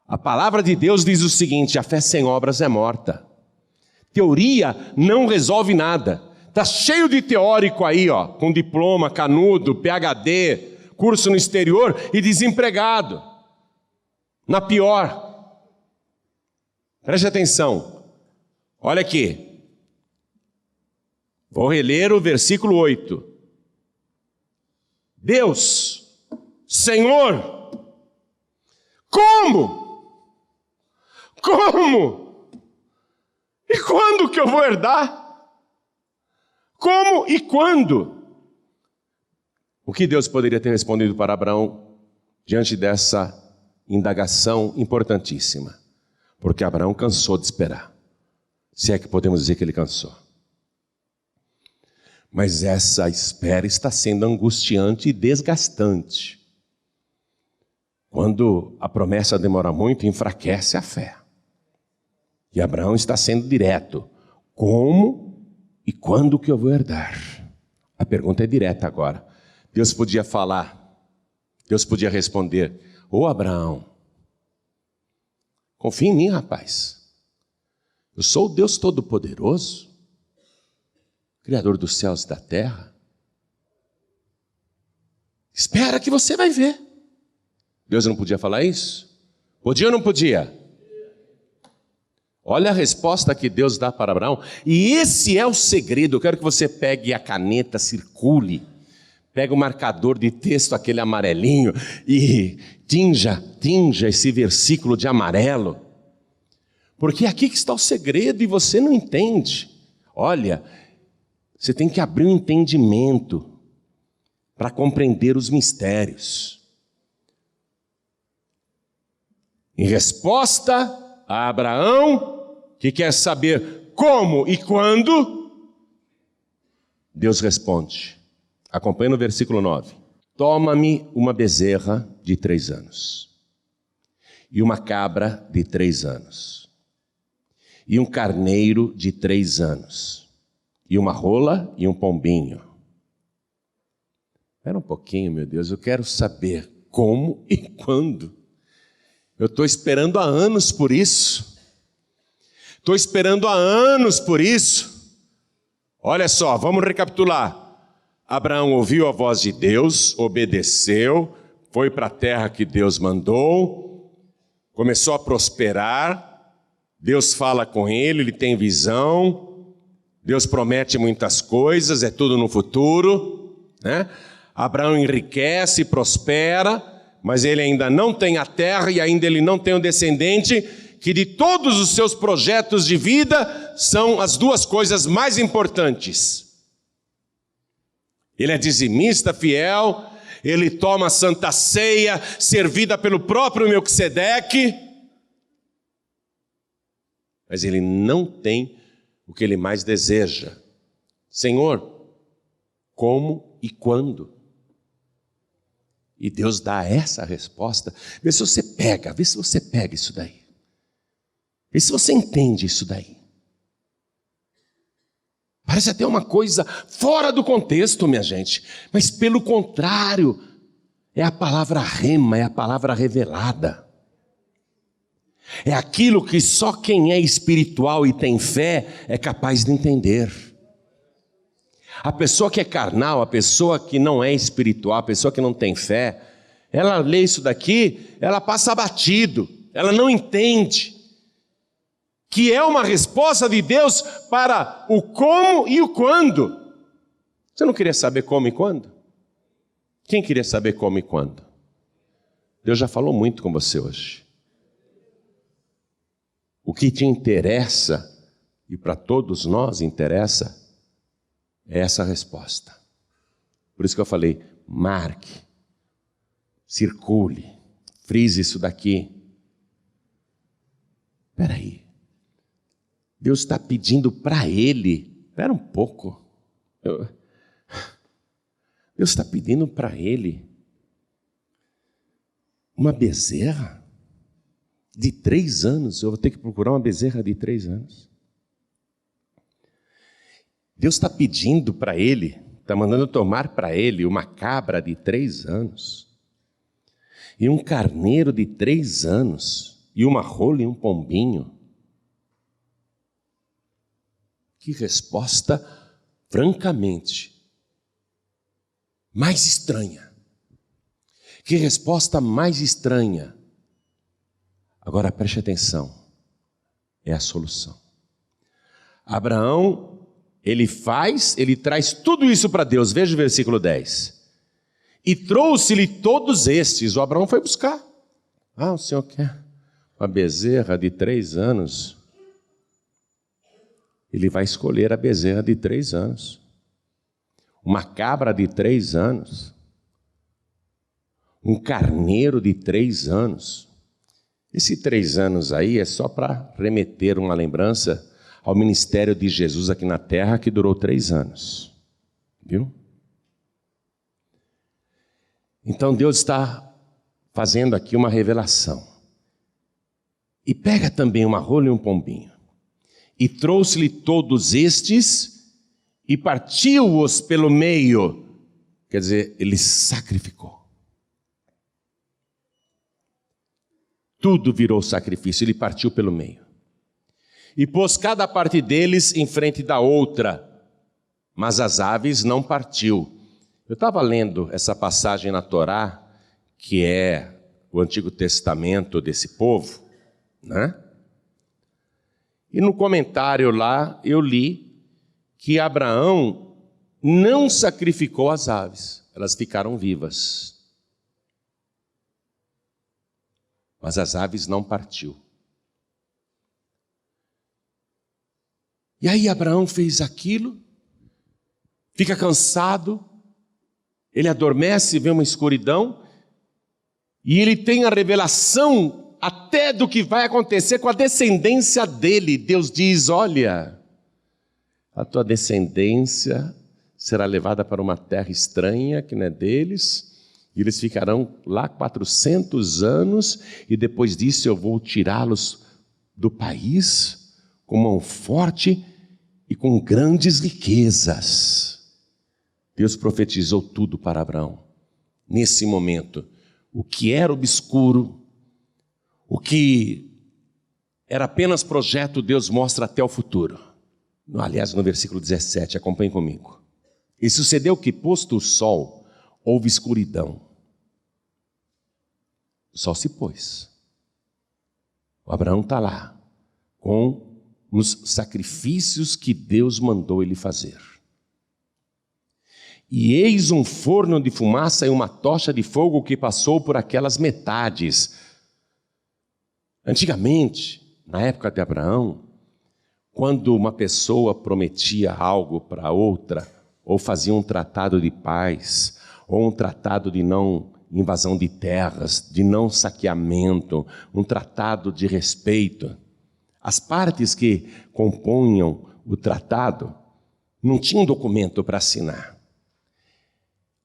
A palavra de Deus diz o seguinte: a fé sem obras é morta. Teoria não resolve nada. Está cheio de teórico aí, ó, com diploma, canudo, PhD, curso no exterior e desempregado. Na pior. Preste atenção. Olha aqui. Vou reler o versículo 8. Deus, Senhor, como? Como? E quando que eu vou herdar? Como e quando? O que Deus poderia ter respondido para Abraão diante dessa indagação importantíssima? Porque Abraão cansou de esperar. Se é que podemos dizer que ele cansou. Mas essa espera está sendo angustiante e desgastante. Quando a promessa demora muito, enfraquece a fé. E Abraão está sendo direto. Como e quando que eu vou herdar? A pergunta é direta agora. Deus podia falar, Deus podia responder: ô Abraão, confia em mim, rapaz. Eu sou o Deus Todo-Poderoso, Criador dos céus e da terra. Espera que você vai ver. Deus não podia falar isso? Podia ou não podia? Olha a resposta que Deus dá para Abraão. E esse é o segredo. Eu quero que você pegue a caneta, circule. Pega o marcador de texto, aquele amarelinho, e tinja esse versículo de amarelo. Porque aqui que está o segredo e você não entende. Olha, você tem que abrir um entendimento para compreender os mistérios. Em resposta a Abraão, que quer saber como e quando, Deus responde. Acompanha no versículo 9. Toma-me uma bezerra de 3 anos, e uma cabra de 3 anos, e um carneiro de 3 anos, e uma rola e um pombinho. Espera um pouquinho, meu Deus, eu quero saber como e quando. Eu estou esperando há anos por isso. Estou esperando há anos por isso. Olha só, vamos recapitular. Abraão ouviu a voz de Deus, obedeceu, foi para a terra que Deus mandou, começou a prosperar, Deus fala com ele tem visão, Deus promete muitas coisas, é tudo no futuro, né? Abraão enriquece, prospera, mas ele ainda não tem a terra e ainda ele não tem um descendente, que de todos os seus projetos de vida são as duas coisas mais importantes. Ele é dizimista fiel, ele toma a santa ceia, servida pelo próprio Melquisedeque, mas ele não tem o que ele mais deseja. Senhor, como e quando? E Deus dá essa resposta. Vê se você pega isso daí. Vê se você entende isso daí. Parece até uma coisa fora do contexto, minha gente. Mas pelo contrário, é a palavra rema, é a palavra revelada. É aquilo que só quem é espiritual e tem fé é capaz de entender. A pessoa que é carnal, a pessoa que não é espiritual, a pessoa que não tem fé, ela lê isso daqui, ela passa batido, ela não entende que é uma resposta de Deus para o como e o quando. Você não queria saber como e quando? Quem queria saber como e quando? Deus já falou muito com você hoje. O que te interessa, e para todos nós interessa, é essa resposta. Por isso que eu falei, marque, circule, frise isso daqui. Espera aí. Deus está pedindo para ele, espera um pouco. Deus está pedindo para ele uma bezerra de 3 anos. Eu vou ter que procurar uma bezerra de 3 anos. Deus está pedindo para ele, está mandando tomar para ele uma cabra de 3 anos, e um carneiro de 3 anos, e uma rola e um pombinho. Que resposta, francamente, mais estranha. Que resposta mais estranha. Agora preste atenção, é a solução. Abraão, ele traz tudo isso para Deus. Veja o versículo 10. E trouxe-lhe todos estes. O Abraão foi buscar. O senhor quer uma bezerra de 3 anos? Ele vai escolher a bezerra de 3 anos. Uma cabra de 3 anos. Um carneiro de 3 anos. Esse 3 anos aí é só para remeter uma lembrança ao ministério de Jesus aqui na terra, que durou 3 anos. Viu? Então Deus está fazendo aqui uma revelação. E pega também uma rola e um pombinho. E trouxe-lhe todos estes e partiu-os pelo meio. Quer dizer, ele sacrificou. Tudo virou sacrifício, ele partiu pelo meio. E pôs cada parte deles em frente da outra, mas as aves não partiu. Eu estava lendo essa passagem na Torá, que é o Antigo Testamento desse povo, né? E no comentário lá eu li que Abraão não sacrificou as aves, elas ficaram vivas. Mas as aves não partiu. E aí Abraão fez aquilo, fica cansado, ele adormece, vê uma escuridão, e ele tem a revelação até do que vai acontecer com a descendência dele. Deus diz, olha, a tua descendência será levada para uma terra estranha, que não é deles, e eles ficarão lá 400 anos, e depois disso eu vou tirá-los do país com mão forte e com grandes riquezas. Deus profetizou tudo para Abraão. Nesse momento, o que era obscuro, o que era apenas projeto, Deus mostra até o futuro. Aliás, no versículo 17, acompanhe comigo. E sucedeu que, posto o sol, houve escuridão. O sol se pôs. O Abraão está lá, com os sacrifícios que Deus mandou ele fazer. E eis um forno de fumaça e uma tocha de fogo que passou por aquelas metades. Antigamente, na época de Abraão, quando uma pessoa prometia algo para outra, ou fazia um tratado de paz, ou um tratado de não invasão de terras, de não saqueamento, um tratado de respeito, as partes que compunham o tratado não tinham documento para assinar.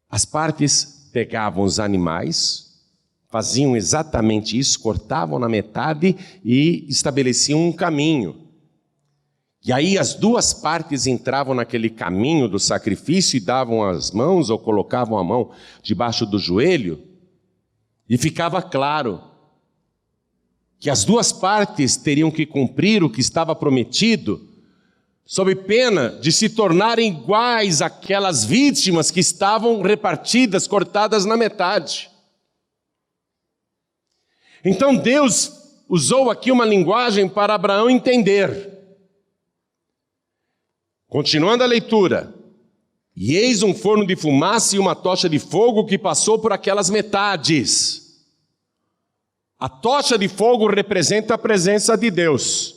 As partes pegavam os animais, faziam exatamente isso, cortavam na metade e estabeleciam um caminho. E aí as duas partes entravam naquele caminho do sacrifício e davam as mãos ou colocavam a mão debaixo do joelho, e ficava claro que as duas partes teriam que cumprir o que estava prometido, sob pena de se tornarem iguais àquelas vítimas que estavam repartidas, cortadas na metade. Então Deus usou aqui uma linguagem para Abraão entender. Continuando a leitura. E eis um forno de fumaça e uma tocha de fogo que passou por aquelas metades. A tocha de fogo representa a presença de Deus.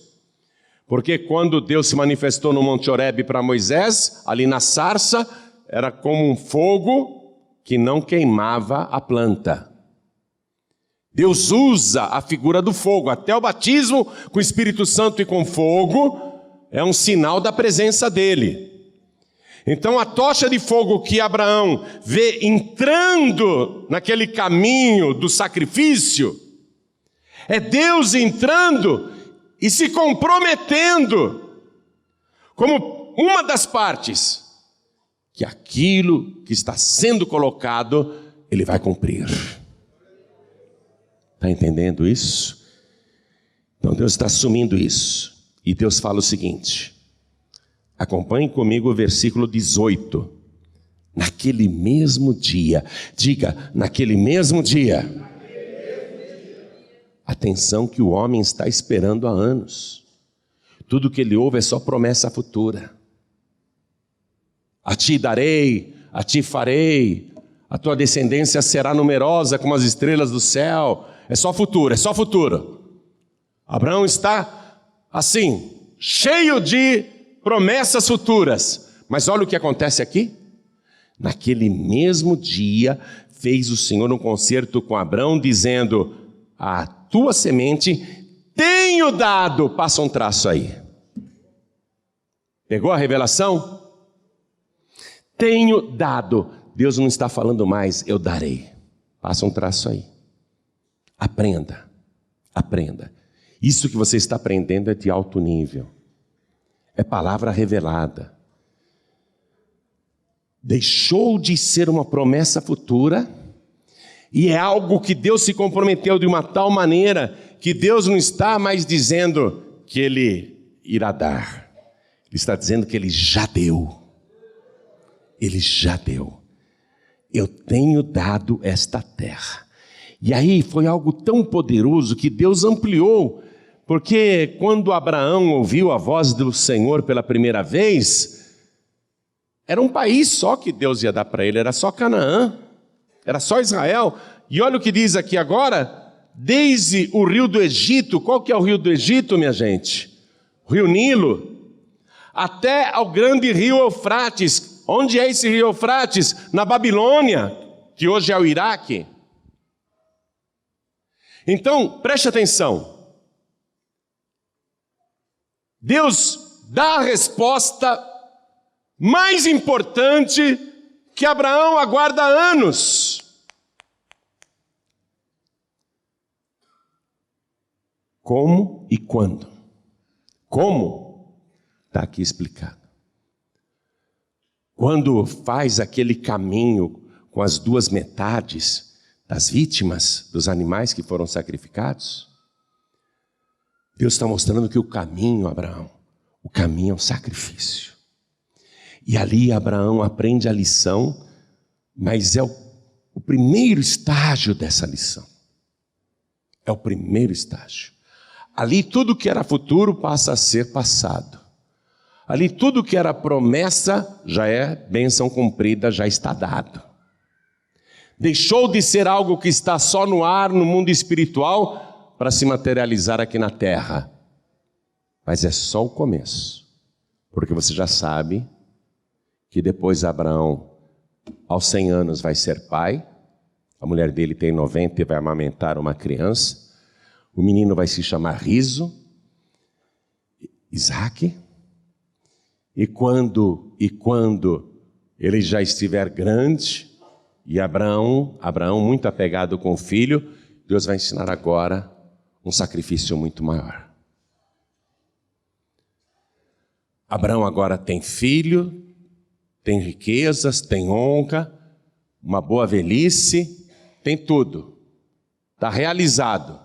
Porque quando Deus se manifestou no Monte Horebe para Moisés, ali na sarça, era como um fogo que não queimava a planta. Deus usa a figura do fogo. Até o batismo com o Espírito Santo e com fogo é um sinal da presença dele. Então a tocha de fogo que Abraão vê entrando naquele caminho do sacrifício, é Deus entrando e se comprometendo, como uma das partes, que aquilo que está sendo colocado, ele vai cumprir. Está entendendo isso? Então Deus está assumindo isso. E Deus fala o seguinte, acompanhe comigo o versículo 18. Naquele mesmo dia, diga, naquele mesmo dia. Atenção que o homem está esperando há anos. Tudo que ele ouve é só promessa futura. A ti darei, a ti farei, a tua descendência será numerosa como as estrelas do céu. É só futuro, é só futuro. Abraão está assim, cheio de promessas futuras. Mas olha o que acontece aqui. Naquele mesmo dia fez o Senhor um concerto com Abraão, dizendo: a tua semente tenho dado. Passa um traço aí. Pegou a revelação? Tenho dado. Deus não está falando mais, eu darei. Passa um traço aí. Aprenda, aprenda. Isso que você está aprendendo é de alto nível. É palavra revelada. Deixou de ser uma promessa futura e é algo que Deus se comprometeu de uma tal maneira que Deus não está mais dizendo que Ele irá dar. Ele está dizendo que Ele já deu. Ele já deu. Eu tenho dado esta terra. E aí foi algo tão poderoso que Deus ampliou, porque quando Abraão ouviu a voz do Senhor pela primeira vez, era um país só que Deus ia dar para ele, era só Canaã. Era só Israel. E olha o que diz aqui agora. Desde o rio do Egito. Qual que é o rio do Egito, minha gente? O rio Nilo. Até ao grande rio Eufrates. Onde é esse rio Eufrates? Na Babilônia, que hoje é o Iraque. Então, preste atenção. Deus dá a resposta mais importante que Abraão aguarda há anos. Como e quando? Como? Está aqui explicado. Quando faz aquele caminho com as duas metades das vítimas, dos animais que foram sacrificados, Deus está mostrando que o caminho, Abraão, o caminho é um sacrifício. E ali Abraão aprende a lição, mas é o primeiro estágio dessa lição. É o primeiro estágio. Ali tudo que era futuro passa a ser passado. Ali tudo que era promessa já é bênção cumprida, já está dado. Deixou de ser algo que está só no ar, no mundo espiritual, para se materializar aqui na terra. Mas é só o começo. Porque você já sabe que depois Abraão, aos 100 anos, vai ser pai. A mulher dele tem 90 e vai amamentar uma criança. O menino vai se chamar Riso, Isaque. E quando ele já estiver grande, e Abraão muito apegado com o filho, Deus vai ensinar agora um sacrifício muito maior. Abraão agora tem filho, tem riquezas, tem honra, uma boa velhice, tem tudo. Está realizado.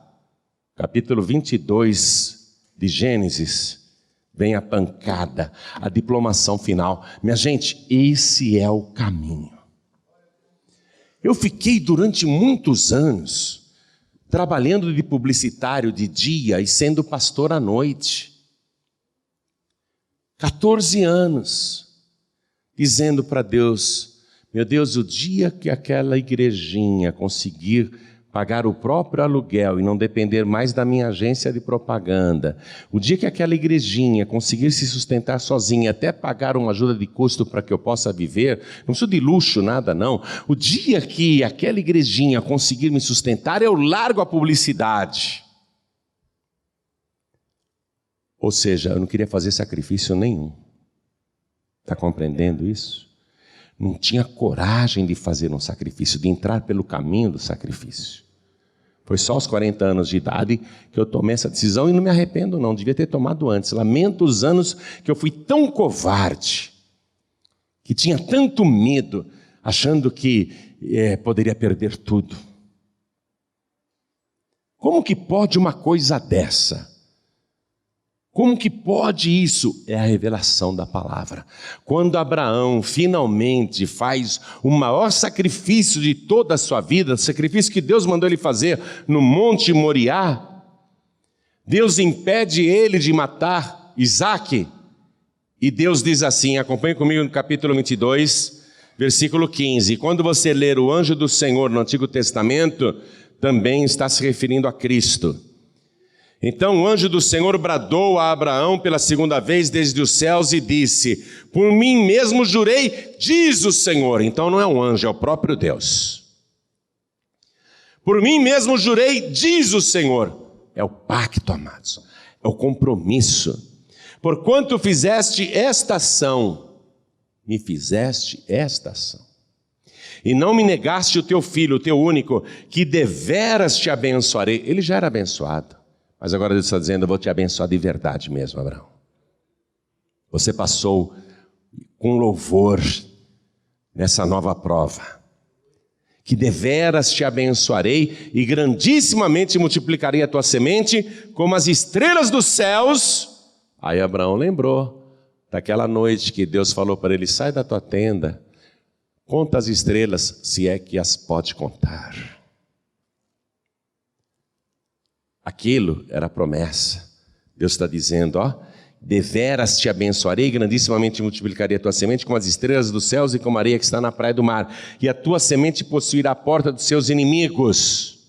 Capítulo 22 de Gênesis. Vem a pancada, a diplomação final. Minha gente, esse é o caminho. Eu fiquei durante muitos anos trabalhando de publicitário de dia e sendo pastor à noite. 14 anos, dizendo para Deus, meu Deus, o dia que aquela igrejinha conseguir pagar o próprio aluguel e não depender mais da minha agência de propaganda, o dia que aquela igrejinha conseguir se sustentar sozinha, até pagar uma ajuda de custo para que eu possa viver, não preciso de luxo, nada não, o dia que aquela igrejinha conseguir me sustentar, eu largo a publicidade. Ou seja, eu não queria fazer sacrifício nenhum. Está compreendendo isso? Não tinha coragem de fazer um sacrifício, de entrar pelo caminho do sacrifício. Foi só aos 40 anos de idade que eu tomei essa decisão e não me arrependo não, devia ter tomado antes. Lamento os anos que eu fui tão covarde, que tinha tanto medo, achando que poderia perder tudo. Como que pode uma coisa dessa? Como que pode isso? É a revelação da palavra. Quando Abraão finalmente faz o maior sacrifício de toda a sua vida, o sacrifício que Deus mandou ele fazer no Monte Moriá, Deus impede ele de matar Isaque, e Deus diz assim, acompanhe comigo no capítulo 22, versículo 15, quando você ler o anjo do Senhor no Antigo Testamento, também está se referindo a Cristo. Então o anjo do Senhor bradou a Abraão pela segunda vez desde os céus e disse, por mim mesmo jurei, diz o Senhor. Então não é um anjo, é o próprio Deus. Por mim mesmo jurei, diz o Senhor. É o pacto, amados, é o compromisso. Porquanto fizeste esta ação, me fizeste esta ação, e não me negaste o teu filho, o teu único, que deveras te abençoarei. Ele já era abençoado. Mas agora Deus está dizendo, eu vou te abençoar de verdade mesmo, Abraão. Você passou com louvor nessa nova prova. Que deveras te abençoarei e grandissimamente multiplicarei a tua semente como as estrelas dos céus. Aí Abraão lembrou daquela noite que Deus falou para ele, sai da tua tenda, conta as estrelas, se é que as pode contar. Aquilo era a promessa. Deus está dizendo, deveras te abençoarei, grandissimamente multiplicarei a tua semente como as estrelas dos céus e como a areia que está na praia do mar. E a tua semente possuirá a porta dos seus inimigos.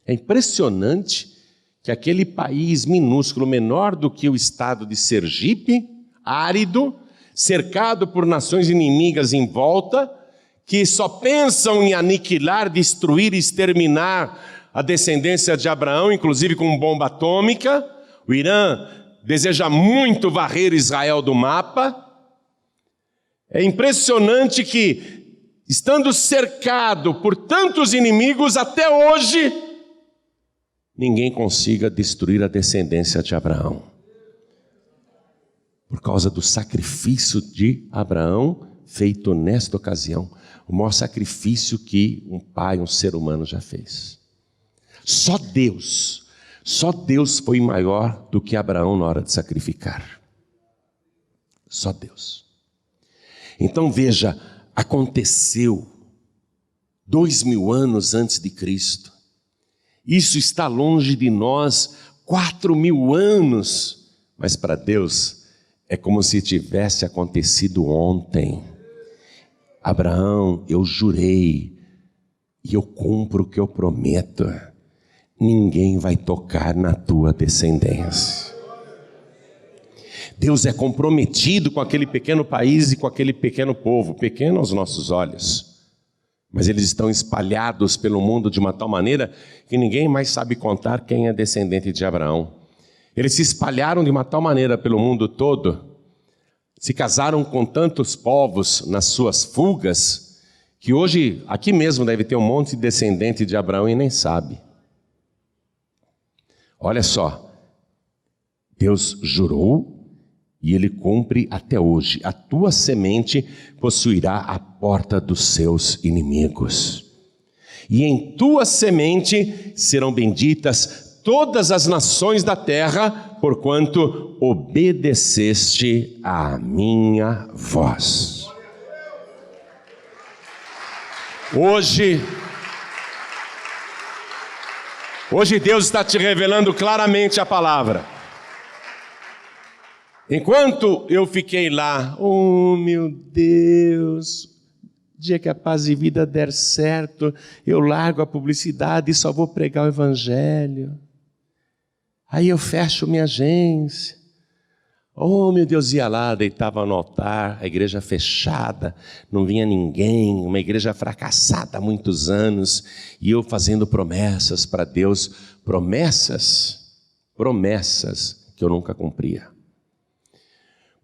É impressionante que aquele país minúsculo, menor do que o estado de Sergipe, árido, cercado por nações inimigas em volta, que só pensam em aniquilar, destruir e exterminar a descendência de Abraão, inclusive com bomba atômica. O Irã deseja muito varrer Israel do mapa. É impressionante que, estando cercado por tantos inimigos, até hoje, ninguém consiga destruir a descendência de Abraão. Por causa do sacrifício de Abraão, feito nesta ocasião, o maior sacrifício que um pai, um ser humano já fez. Só Deus foi maior do que Abraão na hora de sacrificar. Só Deus. Então veja, aconteceu 2000 anos antes de Cristo. Isso está longe de nós 4000 anos, mas para Deus é como se tivesse acontecido ontem. Abraão, eu jurei e eu cumpro o que eu prometo. Ninguém vai tocar na tua descendência. Deus é comprometido com aquele pequeno país e com aquele pequeno povo, pequeno aos nossos olhos, mas eles estão espalhados pelo mundo de uma tal maneira que ninguém mais sabe contar quem é descendente de Abraão. Eles se espalharam de uma tal maneira pelo mundo todo, se casaram com tantos povos nas suas fugas, que hoje aqui mesmo deve ter um monte de descendente de Abraão e nem sabe. Olha só, Deus jurou e Ele cumpre até hoje. A tua semente possuirá a porta dos seus inimigos. E em tua semente serão benditas todas as nações da terra, porquanto obedeceste à minha voz. Hoje Deus está te revelando claramente a palavra. Enquanto eu fiquei lá, oh meu Deus, dia que a Paz e Vida der certo, eu largo a publicidade e só vou pregar o Evangelho. Aí eu fecho minha agência. Oh meu Deus, ia lá, deitava no altar, a igreja fechada, não vinha ninguém, uma igreja fracassada há muitos anos, e eu fazendo promessas para Deus, promessas que eu nunca cumpria.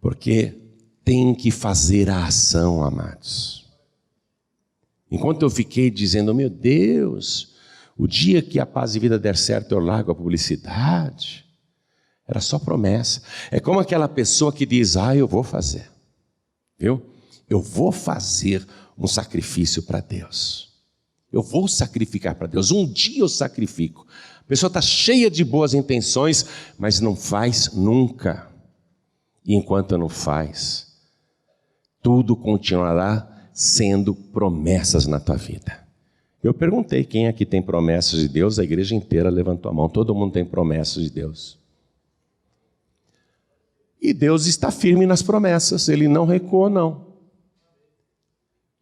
Porque tem que fazer a ação, amados. Enquanto eu fiquei dizendo, meu Deus, o dia que a Paz e Vida der certo eu largo a publicidade, era só promessa. É como aquela pessoa que diz, eu vou fazer, viu? Eu vou fazer um sacrifício para Deus. Eu vou sacrificar para Deus, um dia eu sacrifico. A pessoa está cheia de boas intenções, mas não faz nunca. E enquanto não faz, tudo continuará sendo promessas na tua vida. Eu perguntei quem aqui tem promessas de Deus, a igreja inteira levantou a mão, todo mundo tem promessas de Deus. E Deus está firme nas promessas, Ele não recuou não.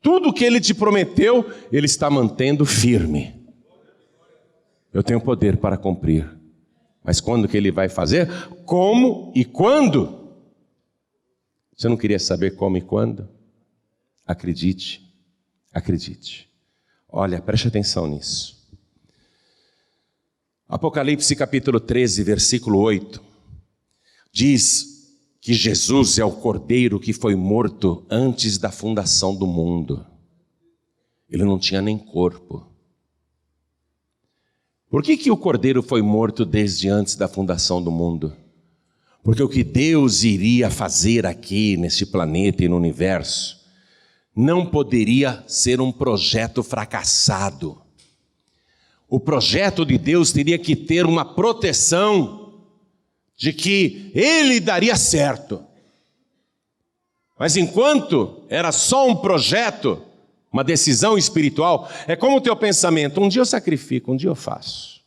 Tudo que Ele te prometeu, Ele está mantendo firme. Eu tenho poder para cumprir. Mas quando que Ele vai fazer? Como e quando? Você não queria saber como e quando? Acredite, acredite. Olha, preste atenção nisso. Apocalipse capítulo 13, versículo 8, diz que Jesus é o Cordeiro que foi morto antes da fundação do mundo. Ele não tinha nem corpo. Por que o Cordeiro foi morto desde antes da fundação do mundo? Porque o que Deus iria fazer aqui nesse planeta e no universo não poderia ser um projeto fracassado. O projeto de Deus teria que ter uma proteção de que ele daria certo. Mas enquanto era só um projeto, uma decisão espiritual, é como o teu pensamento, um dia eu sacrifico, um dia eu faço.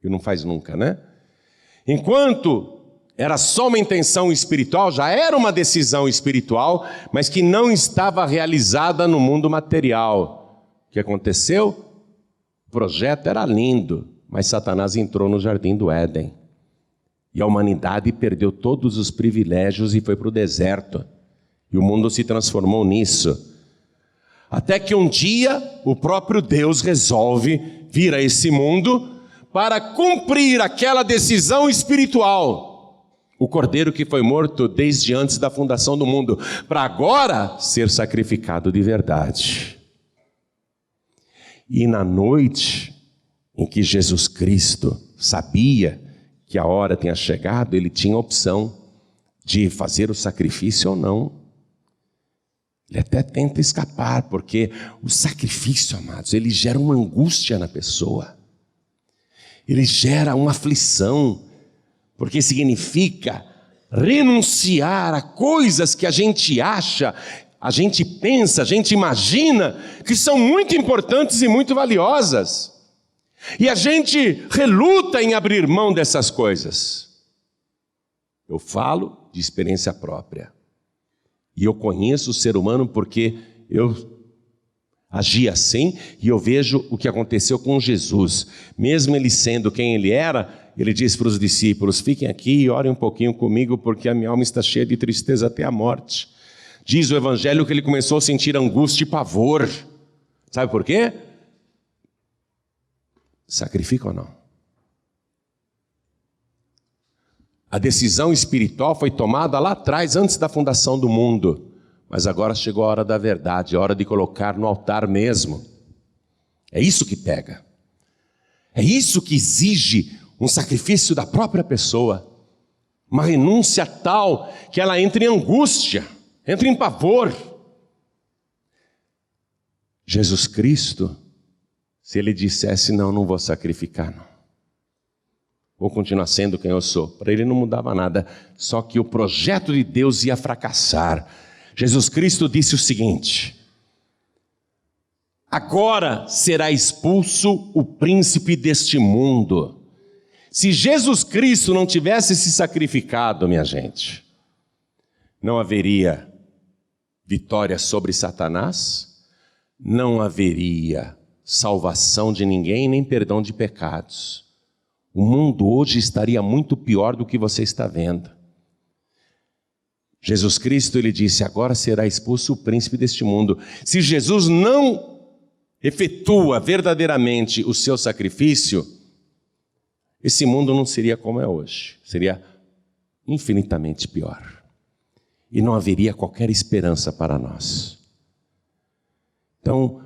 E não faz nunca, né? Enquanto era só uma intenção espiritual, já era uma decisão espiritual, mas que não estava realizada no mundo material. O que aconteceu? O projeto era lindo, mas Satanás entrou no jardim do Éden. E a humanidade perdeu todos os privilégios e foi para o deserto. E o mundo se transformou nisso. Até que um dia o próprio Deus resolve vir a esse mundo para cumprir aquela decisão espiritual. O Cordeiro que foi morto desde antes da fundação do mundo, para agora ser sacrificado de verdade. E na noite em que Jesus Cristo sabia que a hora tinha chegado, ele tinha a opção de fazer o sacrifício ou não. Ele até tenta escapar, porque o sacrifício, amados, ele gera uma angústia na pessoa. Ele gera uma aflição, porque significa renunciar a coisas que a gente acha a gente pensa, a gente imagina que são muito importantes e muito valiosas. E a gente reluta em abrir mão dessas coisas. Eu falo de experiência própria. E eu conheço o ser humano porque eu agi assim e eu vejo o que aconteceu com Jesus. Mesmo ele sendo quem ele era, ele disse para os discípulos: fiquem aqui e orem um pouquinho comigo, porque a minha alma está cheia de tristeza até a morte. Diz o Evangelho que ele começou a sentir angústia e pavor. Sabe por quê? Sacrifica ou não? A decisão espiritual foi tomada lá atrás, antes da fundação do mundo. Mas agora chegou a hora da verdade, a hora de colocar no altar mesmo. É isso que pega. É isso que exige um sacrifício da própria pessoa. Uma renúncia tal que ela entra em angústia, entra em pavor. Jesus Cristo, se ele dissesse: não vou sacrificar, não. Vou continuar sendo quem eu sou. Para ele não mudava nada, só que o projeto de Deus ia fracassar. Jesus Cristo disse o seguinte: agora será expulso o príncipe deste mundo. Se Jesus Cristo não tivesse se sacrificado, minha gente, não haveria vitória sobre Satanás, não haveria salvação de ninguém, nem perdão de pecados. O mundo hoje estaria muito pior do que você está vendo. Jesus Cristo, ele disse: agora será expulso o príncipe deste mundo. Se Jesus não efetua verdadeiramente o seu sacrifício, esse mundo não seria como é hoje, seria infinitamente pior. E não haveria qualquer esperança para nós. Então,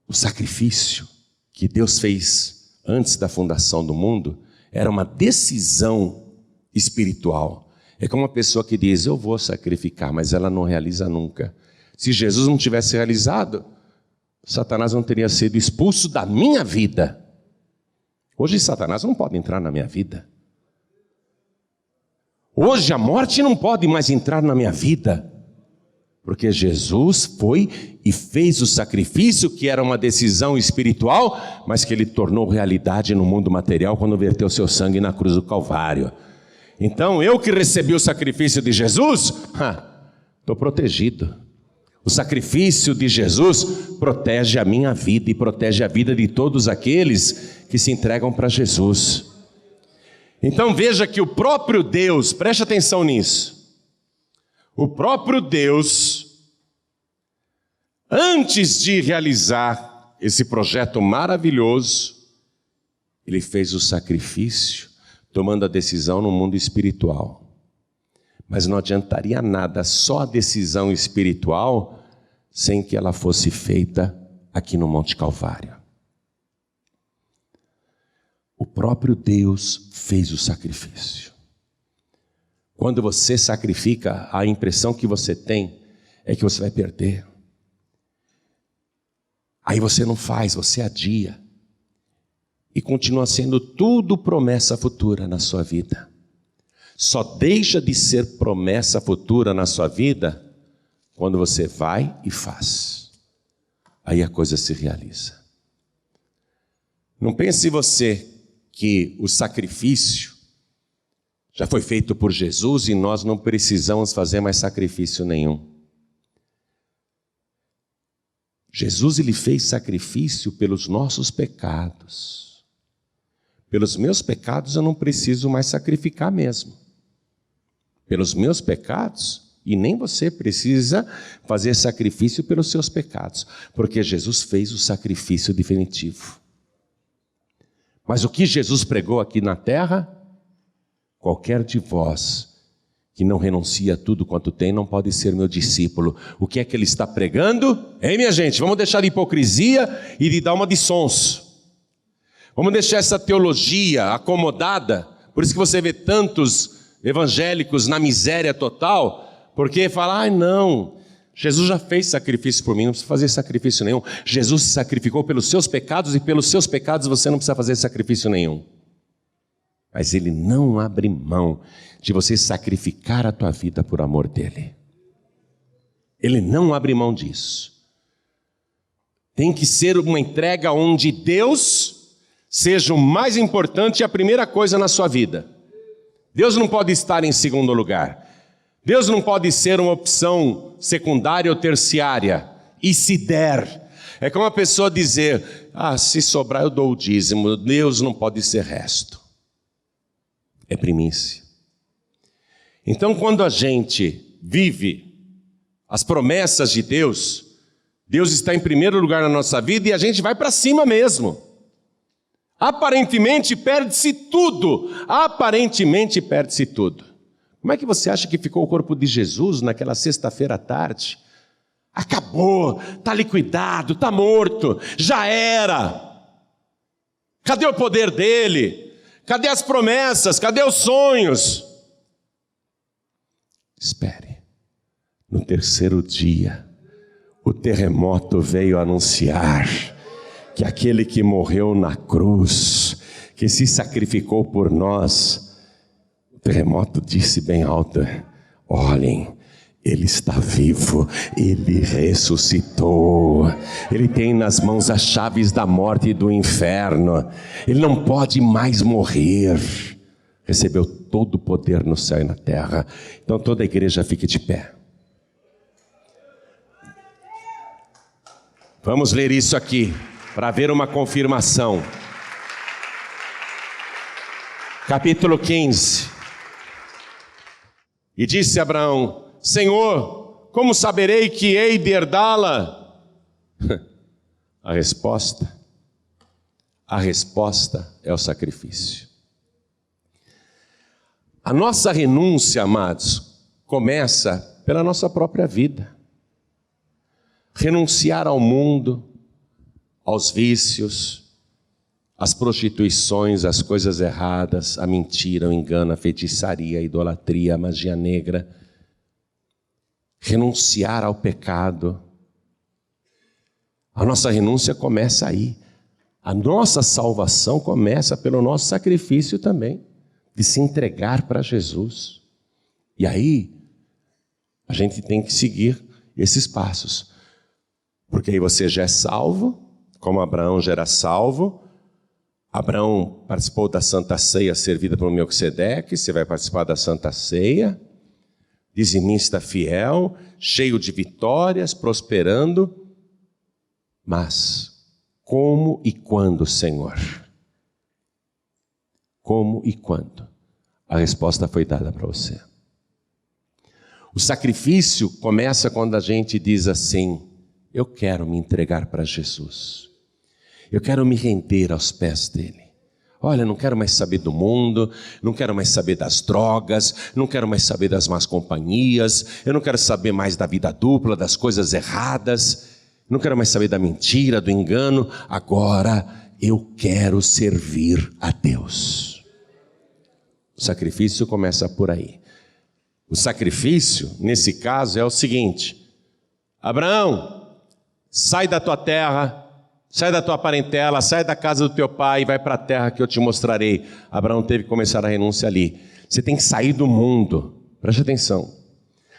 o sacrifício que Deus fez antes da fundação do mundo era uma decisão espiritual. É como uma pessoa que diz: eu vou sacrificar, mas ela não realiza nunca. Se Jesus não tivesse realizado, Satanás não teria sido expulso da minha vida. Hoje Satanás não pode entrar na minha vida. Hoje a morte não pode mais entrar na minha vida. Porque Jesus foi e fez o sacrifício, que era uma decisão espiritual, mas que ele tornou realidade no mundo material quando verteu seu sangue na cruz do Calvário. Então, eu que recebi o sacrifício de Jesus, estou protegido. O sacrifício de Jesus protege a minha vida e protege a vida de todos aqueles que se entregam para Jesus. Então veja que o próprio Deus, preste atenção nisso, o próprio Deus, antes de realizar esse projeto maravilhoso, ele fez o sacrifício, tomando a decisão no mundo espiritual. Mas não adiantaria nada só a decisão espiritual sem que ela fosse feita aqui no Monte Calvário. O próprio Deus fez o sacrifício. Quando você sacrifica, a impressão que você tem é que você vai perder. Aí você não faz, você adia. E continua sendo tudo promessa futura na sua vida. Só deixa de ser promessa futura na sua vida quando você vai e faz. Aí a coisa se realiza. Não pense você que o sacrifício já foi feito por Jesus e nós não precisamos fazer mais sacrifício nenhum. Jesus, ele fez sacrifício pelos nossos pecados. Pelos meus pecados eu não preciso mais sacrificar mesmo. Pelos meus pecados, e nem você precisa fazer sacrifício pelos seus pecados, porque Jesus fez o sacrifício definitivo. Mas o que Jesus pregou aqui na terra? Qualquer de vós que não renuncia a tudo quanto tem não pode ser meu discípulo. O que é que ele está pregando? Ei, minha gente, vamos deixar de hipocrisia e de dar uma de sonso. Vamos deixar essa teologia acomodada. Por isso que você vê tantos evangélicos na miséria total, porque fala: não, Jesus já fez sacrifício por mim, não precisa fazer sacrifício nenhum. Jesus se sacrificou pelos seus pecados e pelos seus pecados você não precisa fazer sacrifício nenhum. Mas ele não abre mão de você sacrificar a tua vida por amor dele. Ele não abre mão disso. Tem que ser uma entrega onde Deus seja o mais importante e a primeira coisa na sua vida. Deus não pode estar em segundo lugar. Deus não pode ser uma opção secundária ou terciária. E se der, é como a pessoa dizer, se sobrar eu dou o dízimo. Deus não pode ser resto. É primícia. Então, quando a gente vive as promessas de Deus, Deus está em primeiro lugar na nossa vida e a gente vai para cima mesmo. Aparentemente perde-se tudo. Aparentemente perde-se tudo. Como é que você acha que ficou o corpo de Jesus naquela sexta-feira à tarde? Acabou, está liquidado, está morto, já era. Cadê o poder dele? Cadê as promessas? Cadê os sonhos? Espere. No terceiro dia, o terremoto veio anunciar que aquele que morreu na cruz, que se sacrificou por nós, o terremoto disse bem alto: olhem, Ele está vivo, Ele ressuscitou, Ele tem nas mãos as chaves da morte e do inferno, Ele não pode mais morrer, recebeu todo o poder no céu e na terra. Então toda a igreja fique de pé. Vamos ler isso aqui, para ver uma confirmação. Capítulo 15. E disse Abraão: Senhor, como saberei que hei de herdá-la? A resposta é o sacrifício. A nossa renúncia, amados, começa pela nossa própria vida. Renunciar ao mundo, aos vícios, às prostituições, às coisas erradas, à mentira, ao engano, à feitiçaria, à idolatria, à magia negra. Renunciar ao pecado. A nossa renúncia começa aí. A nossa salvação começa pelo nosso sacrifício também, de se entregar para Jesus. E aí, a gente tem que seguir esses passos. Porque aí você já é salvo, como Abraão já era salvo. Abraão participou da Santa Ceia servida por Melquisedeque, você vai participar da Santa Ceia. Dizimista fiel, cheio de vitórias, prosperando. Mas como e quando, Senhor? Como e quando? A resposta foi dada para você. O sacrifício começa quando a gente diz assim: eu quero me entregar para Jesus. Eu quero me render aos pés dele. Olha, não quero mais saber do mundo, não quero mais saber das drogas, não quero mais saber das más companhias, eu não quero saber mais da vida dupla, das coisas erradas, não quero mais saber da mentira, do engano. Agora eu quero servir a Deus. O sacrifício começa por aí. O sacrifício, nesse caso, é o seguinte: Abraão, sai da tua terra, sai da tua parentela, sai da casa do teu pai e vai para a terra que eu te mostrarei. Abraão teve que começar a renúncia ali. Você tem que sair do mundo, preste atenção.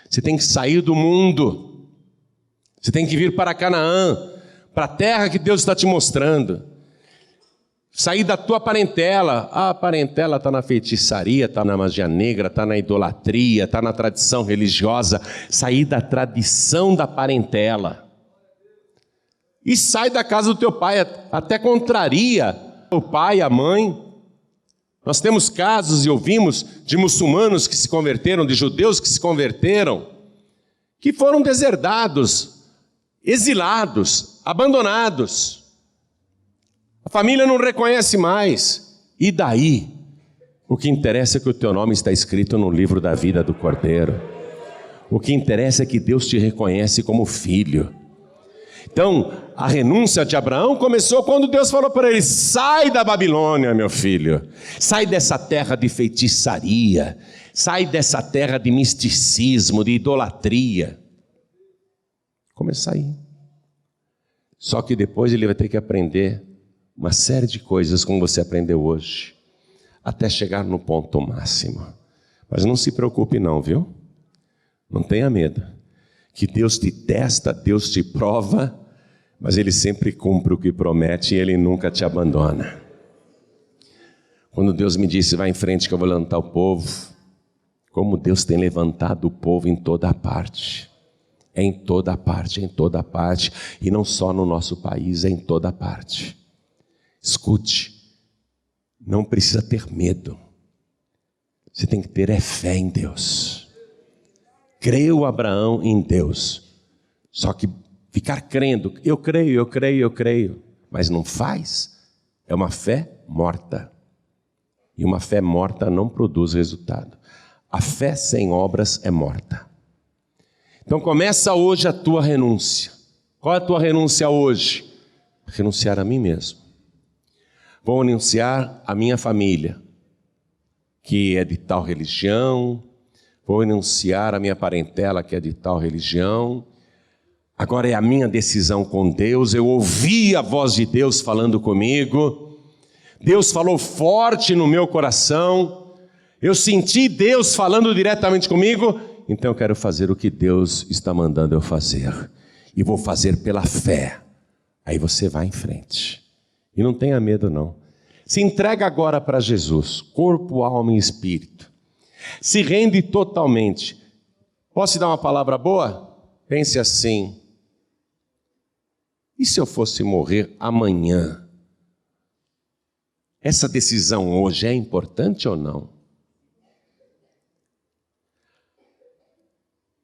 Você tem que sair do mundo. Você tem que vir para Canaã, para a terra que Deus está te mostrando. Sair da tua parentela. A parentela está na feitiçaria, está na magia negra, está na idolatria, está na tradição religiosa. Sair da tradição da parentela. E sai da casa do teu pai, até contraria o pai, a mãe. Nós temos casos e ouvimos de muçulmanos que se converteram, de judeus que se converteram, que foram deserdados, exilados, abandonados. A família não reconhece mais. E daí? O que interessa é que o teu nome está escrito no livro da vida do Cordeiro. O que interessa é que Deus te reconhece como filho. Então, a renúncia de Abraão começou quando Deus falou para ele: sai da Babilônia, meu filho, sai dessa terra de feitiçaria, sai dessa terra de misticismo, de idolatria. Começa aí. Só que depois ele vai ter que aprender uma série de coisas como você aprendeu hoje, até chegar no ponto máximo. Mas não se preocupe não, viu? Não tenha medo. que Deus te testa, Deus te prova, mas Ele sempre cumpre o que promete e Ele nunca te abandona. Quando Deus me disse, vai em frente que eu vou levantar o povo, como Deus tem levantado o povo em toda parte. É em toda parte, é em toda parte, e não só no nosso país, é em toda parte. Escute, não precisa ter medo, você tem que ter fé em Deus. Creu Abraão em Deus, só que ficar crendo, eu creio, mas não faz, é uma fé morta, e uma fé morta não produz resultado. A fé sem obras é morta. Então começa hoje a tua renúncia. Qual é a tua renúncia hoje? Renunciar a mim mesmo. Vou renunciar à minha família, que é de tal religião. Vou renunciar à minha parentela, que é de tal religião. Agora é a minha decisão com Deus. Eu ouvi a voz de Deus falando comigo. Deus falou forte no meu coração. Eu senti Deus falando diretamente comigo. Então eu quero fazer o que Deus está mandando eu fazer. E vou fazer pela fé. Aí você vai em frente. E não tenha medo não. Se entrega agora para Jesus, corpo, alma e espírito. Se rende totalmente. Posso te dar uma palavra boa? Pense assim. E se eu fosse morrer amanhã? Essa decisão hoje é importante ou não?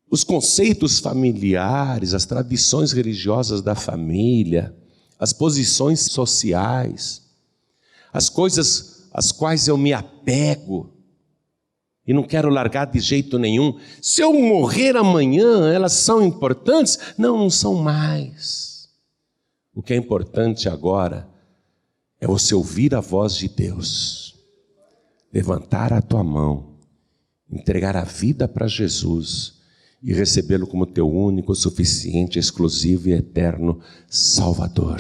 Os conceitos familiares, as tradições religiosas da família, as posições sociais, as coisas às quais eu me apego e não quero largar de jeito nenhum. Se eu morrer amanhã, elas são importantes? Não, não são mais. O que é importante agora é você ouvir a voz de Deus, levantar a tua mão, entregar a vida para Jesus e recebê-lo como teu único, suficiente, exclusivo e eterno Salvador.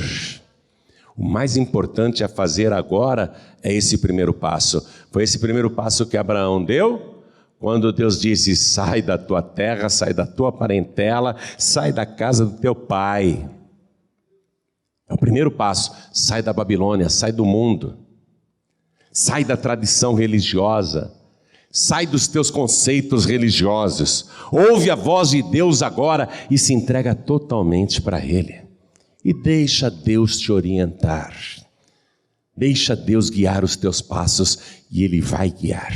O mais importante a fazer agora é esse primeiro passo. Foi esse primeiro passo que Abraão deu, quando Deus disse, sai da tua terra, sai da tua parentela, sai da casa do teu pai. É o primeiro passo, sai da Babilônia, sai do mundo, sai da tradição religiosa, sai dos teus conceitos religiosos, ouve a voz de Deus agora e se entrega totalmente para Ele. E deixa Deus te orientar, deixa Deus guiar os teus passos e Ele vai guiar,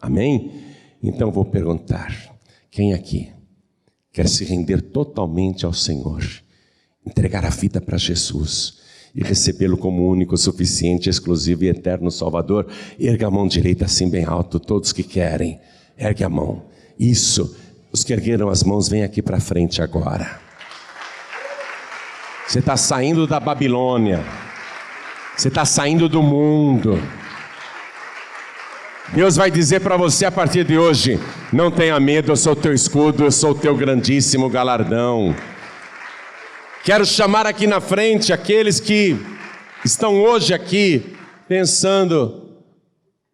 amém? Então vou perguntar, quem aqui quer se render totalmente ao Senhor, entregar a vida para Jesus e recebê-lo como único, suficiente, exclusivo e eterno Salvador? Erga a mão direita assim bem alto, todos que querem, ergue a mão, isso, os que ergueram as mãos, vem aqui para frente agora. Você está saindo da Babilônia, você está saindo do mundo. Deus vai dizer para você a partir de hoje, não tenha medo, eu sou o teu escudo, eu sou o teu grandíssimo galardão. Quero chamar aqui na frente aqueles que estão hoje aqui pensando,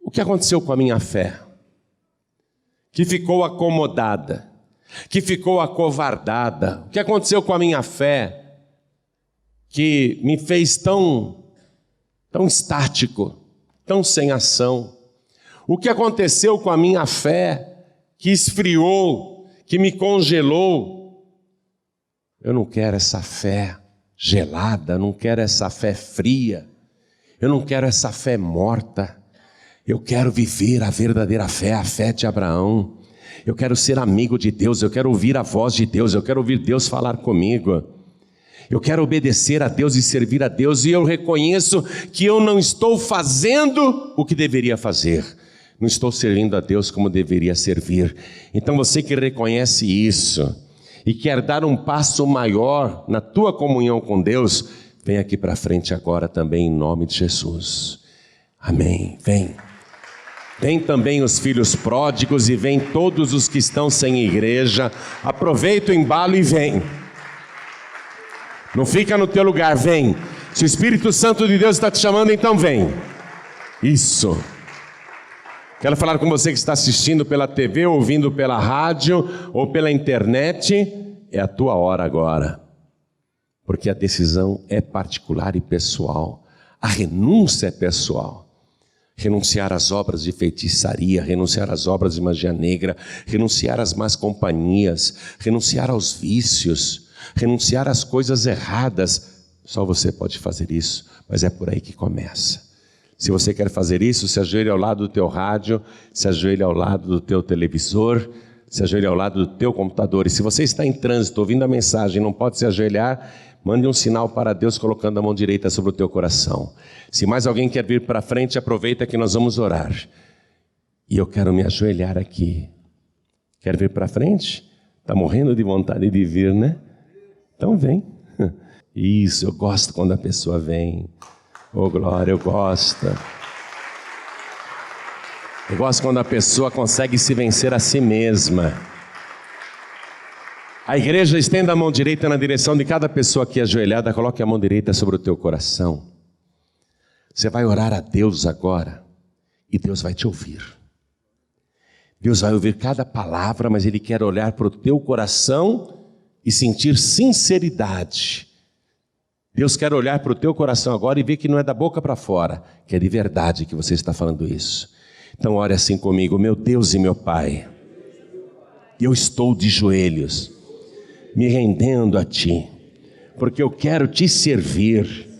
o que aconteceu com a minha fé? Que ficou acomodada, que ficou acovardada. O que aconteceu com a minha fé? Que me fez tão estático, tão sem ação. O que aconteceu com a minha fé que esfriou, que me congelou? Eu não quero essa fé gelada, não quero essa fé fria, eu não quero essa fé morta. Eu quero viver a verdadeira fé, a fé de Abraão. Eu quero ser amigo de Deus, eu quero ouvir a voz de Deus, eu quero ouvir Deus falar comigo. Eu quero obedecer a Deus e servir a Deus, e eu reconheço que eu não estou fazendo o que deveria fazer. Não estou servindo a Deus como deveria servir. Então você que reconhece isso e quer dar um passo maior na tua comunhão com Deus, vem aqui para frente agora também em nome de Jesus. Amém, vem. Vem também os filhos pródigos e vem todos os que estão sem igreja. Aproveita o embalo e vem. Não fica no teu lugar, vem. Se o Espírito Santo de Deus está te chamando, então vem. Isso. Quero falar com você que está assistindo pela TV, ouvindo pela rádio ou pela internet. é a tua hora agora, porque a decisão é particular e pessoal, a renúncia é pessoal. Renunciar às obras de feitiçaria, renunciar às obras de magia negra, renunciar às más companhias, renunciar aos vícios, renunciar às coisas erradas. Só você pode fazer isso, mas é por aí que começa. Se você quer fazer isso, se ajoelhe ao lado do teu rádio, se ajoelhe ao lado do teu televisor, se ajoelhe ao lado do teu computador. E se você está em trânsito, ouvindo a mensagem, não pode se ajoelhar, mande um sinal para Deus colocando a mão direita sobre o teu coração. Se mais alguém quer vir para frente, aproveita que nós vamos orar. E eu quero me ajoelhar aqui. Quer vir para frente? Está morrendo de vontade de vir, né? Então vem. Isso, eu gosto quando a pessoa vem. Oh, glória, eu gosto. Eu gosto quando a pessoa consegue se vencer a si mesma. A igreja estenda a mão direita na direção de cada pessoa aqui ajoelhada. Coloque a mão direita sobre o teu coração. Você vai orar a Deus agora e Deus vai te ouvir. Deus vai ouvir cada palavra, mas Ele quer olhar para o teu coração e sentir sinceridade. Deus quer olhar para o teu coração agora e ver que não é da boca para fora, que é de verdade que você está falando isso. Então ore assim comigo: meu Deus e meu Pai, eu estou de joelhos, me rendendo a Ti, porque eu quero Te servir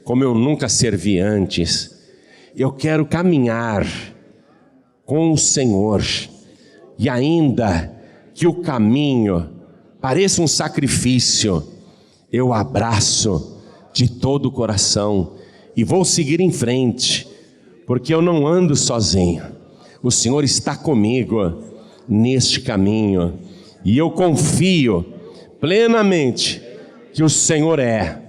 como eu nunca servi antes. Eu quero caminhar com o Senhor, e ainda que o caminho pareça um sacrifício, eu abraço de todo o coração e vou seguir em frente, porque eu não ando sozinho. O Senhor está comigo neste caminho, e eu confio plenamente que o Senhor é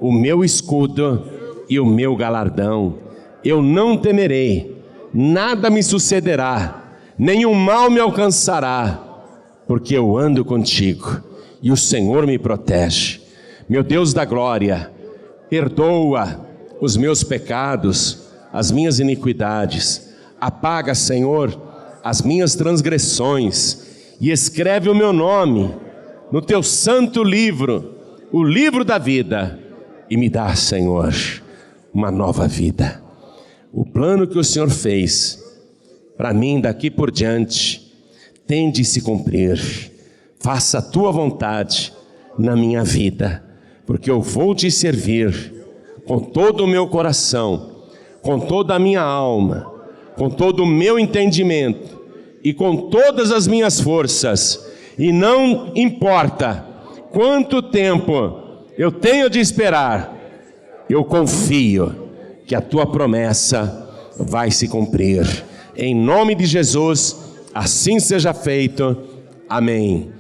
o meu escudo e o meu galardão. Eu não temerei, nada me sucederá, nenhum mal me alcançará, porque eu ando contigo e o Senhor me protege. Meu Deus da glória, perdoa os meus pecados, as minhas iniquidades, apaga, Senhor, as minhas transgressões e escreve o meu nome no teu santo livro, o livro da vida, e me dá, Senhor, uma nova vida. O plano que o Senhor fez para mim daqui por diante tem de se cumprir. Faça a tua vontade na minha vida, porque eu vou te servir com todo o meu coração, com toda a minha alma, com todo o meu entendimento e com todas as minhas forças. E não importa quanto tempo eu tenho de esperar, eu confio que a tua promessa vai se cumprir. Em nome de Jesus, assim seja feito. Amém.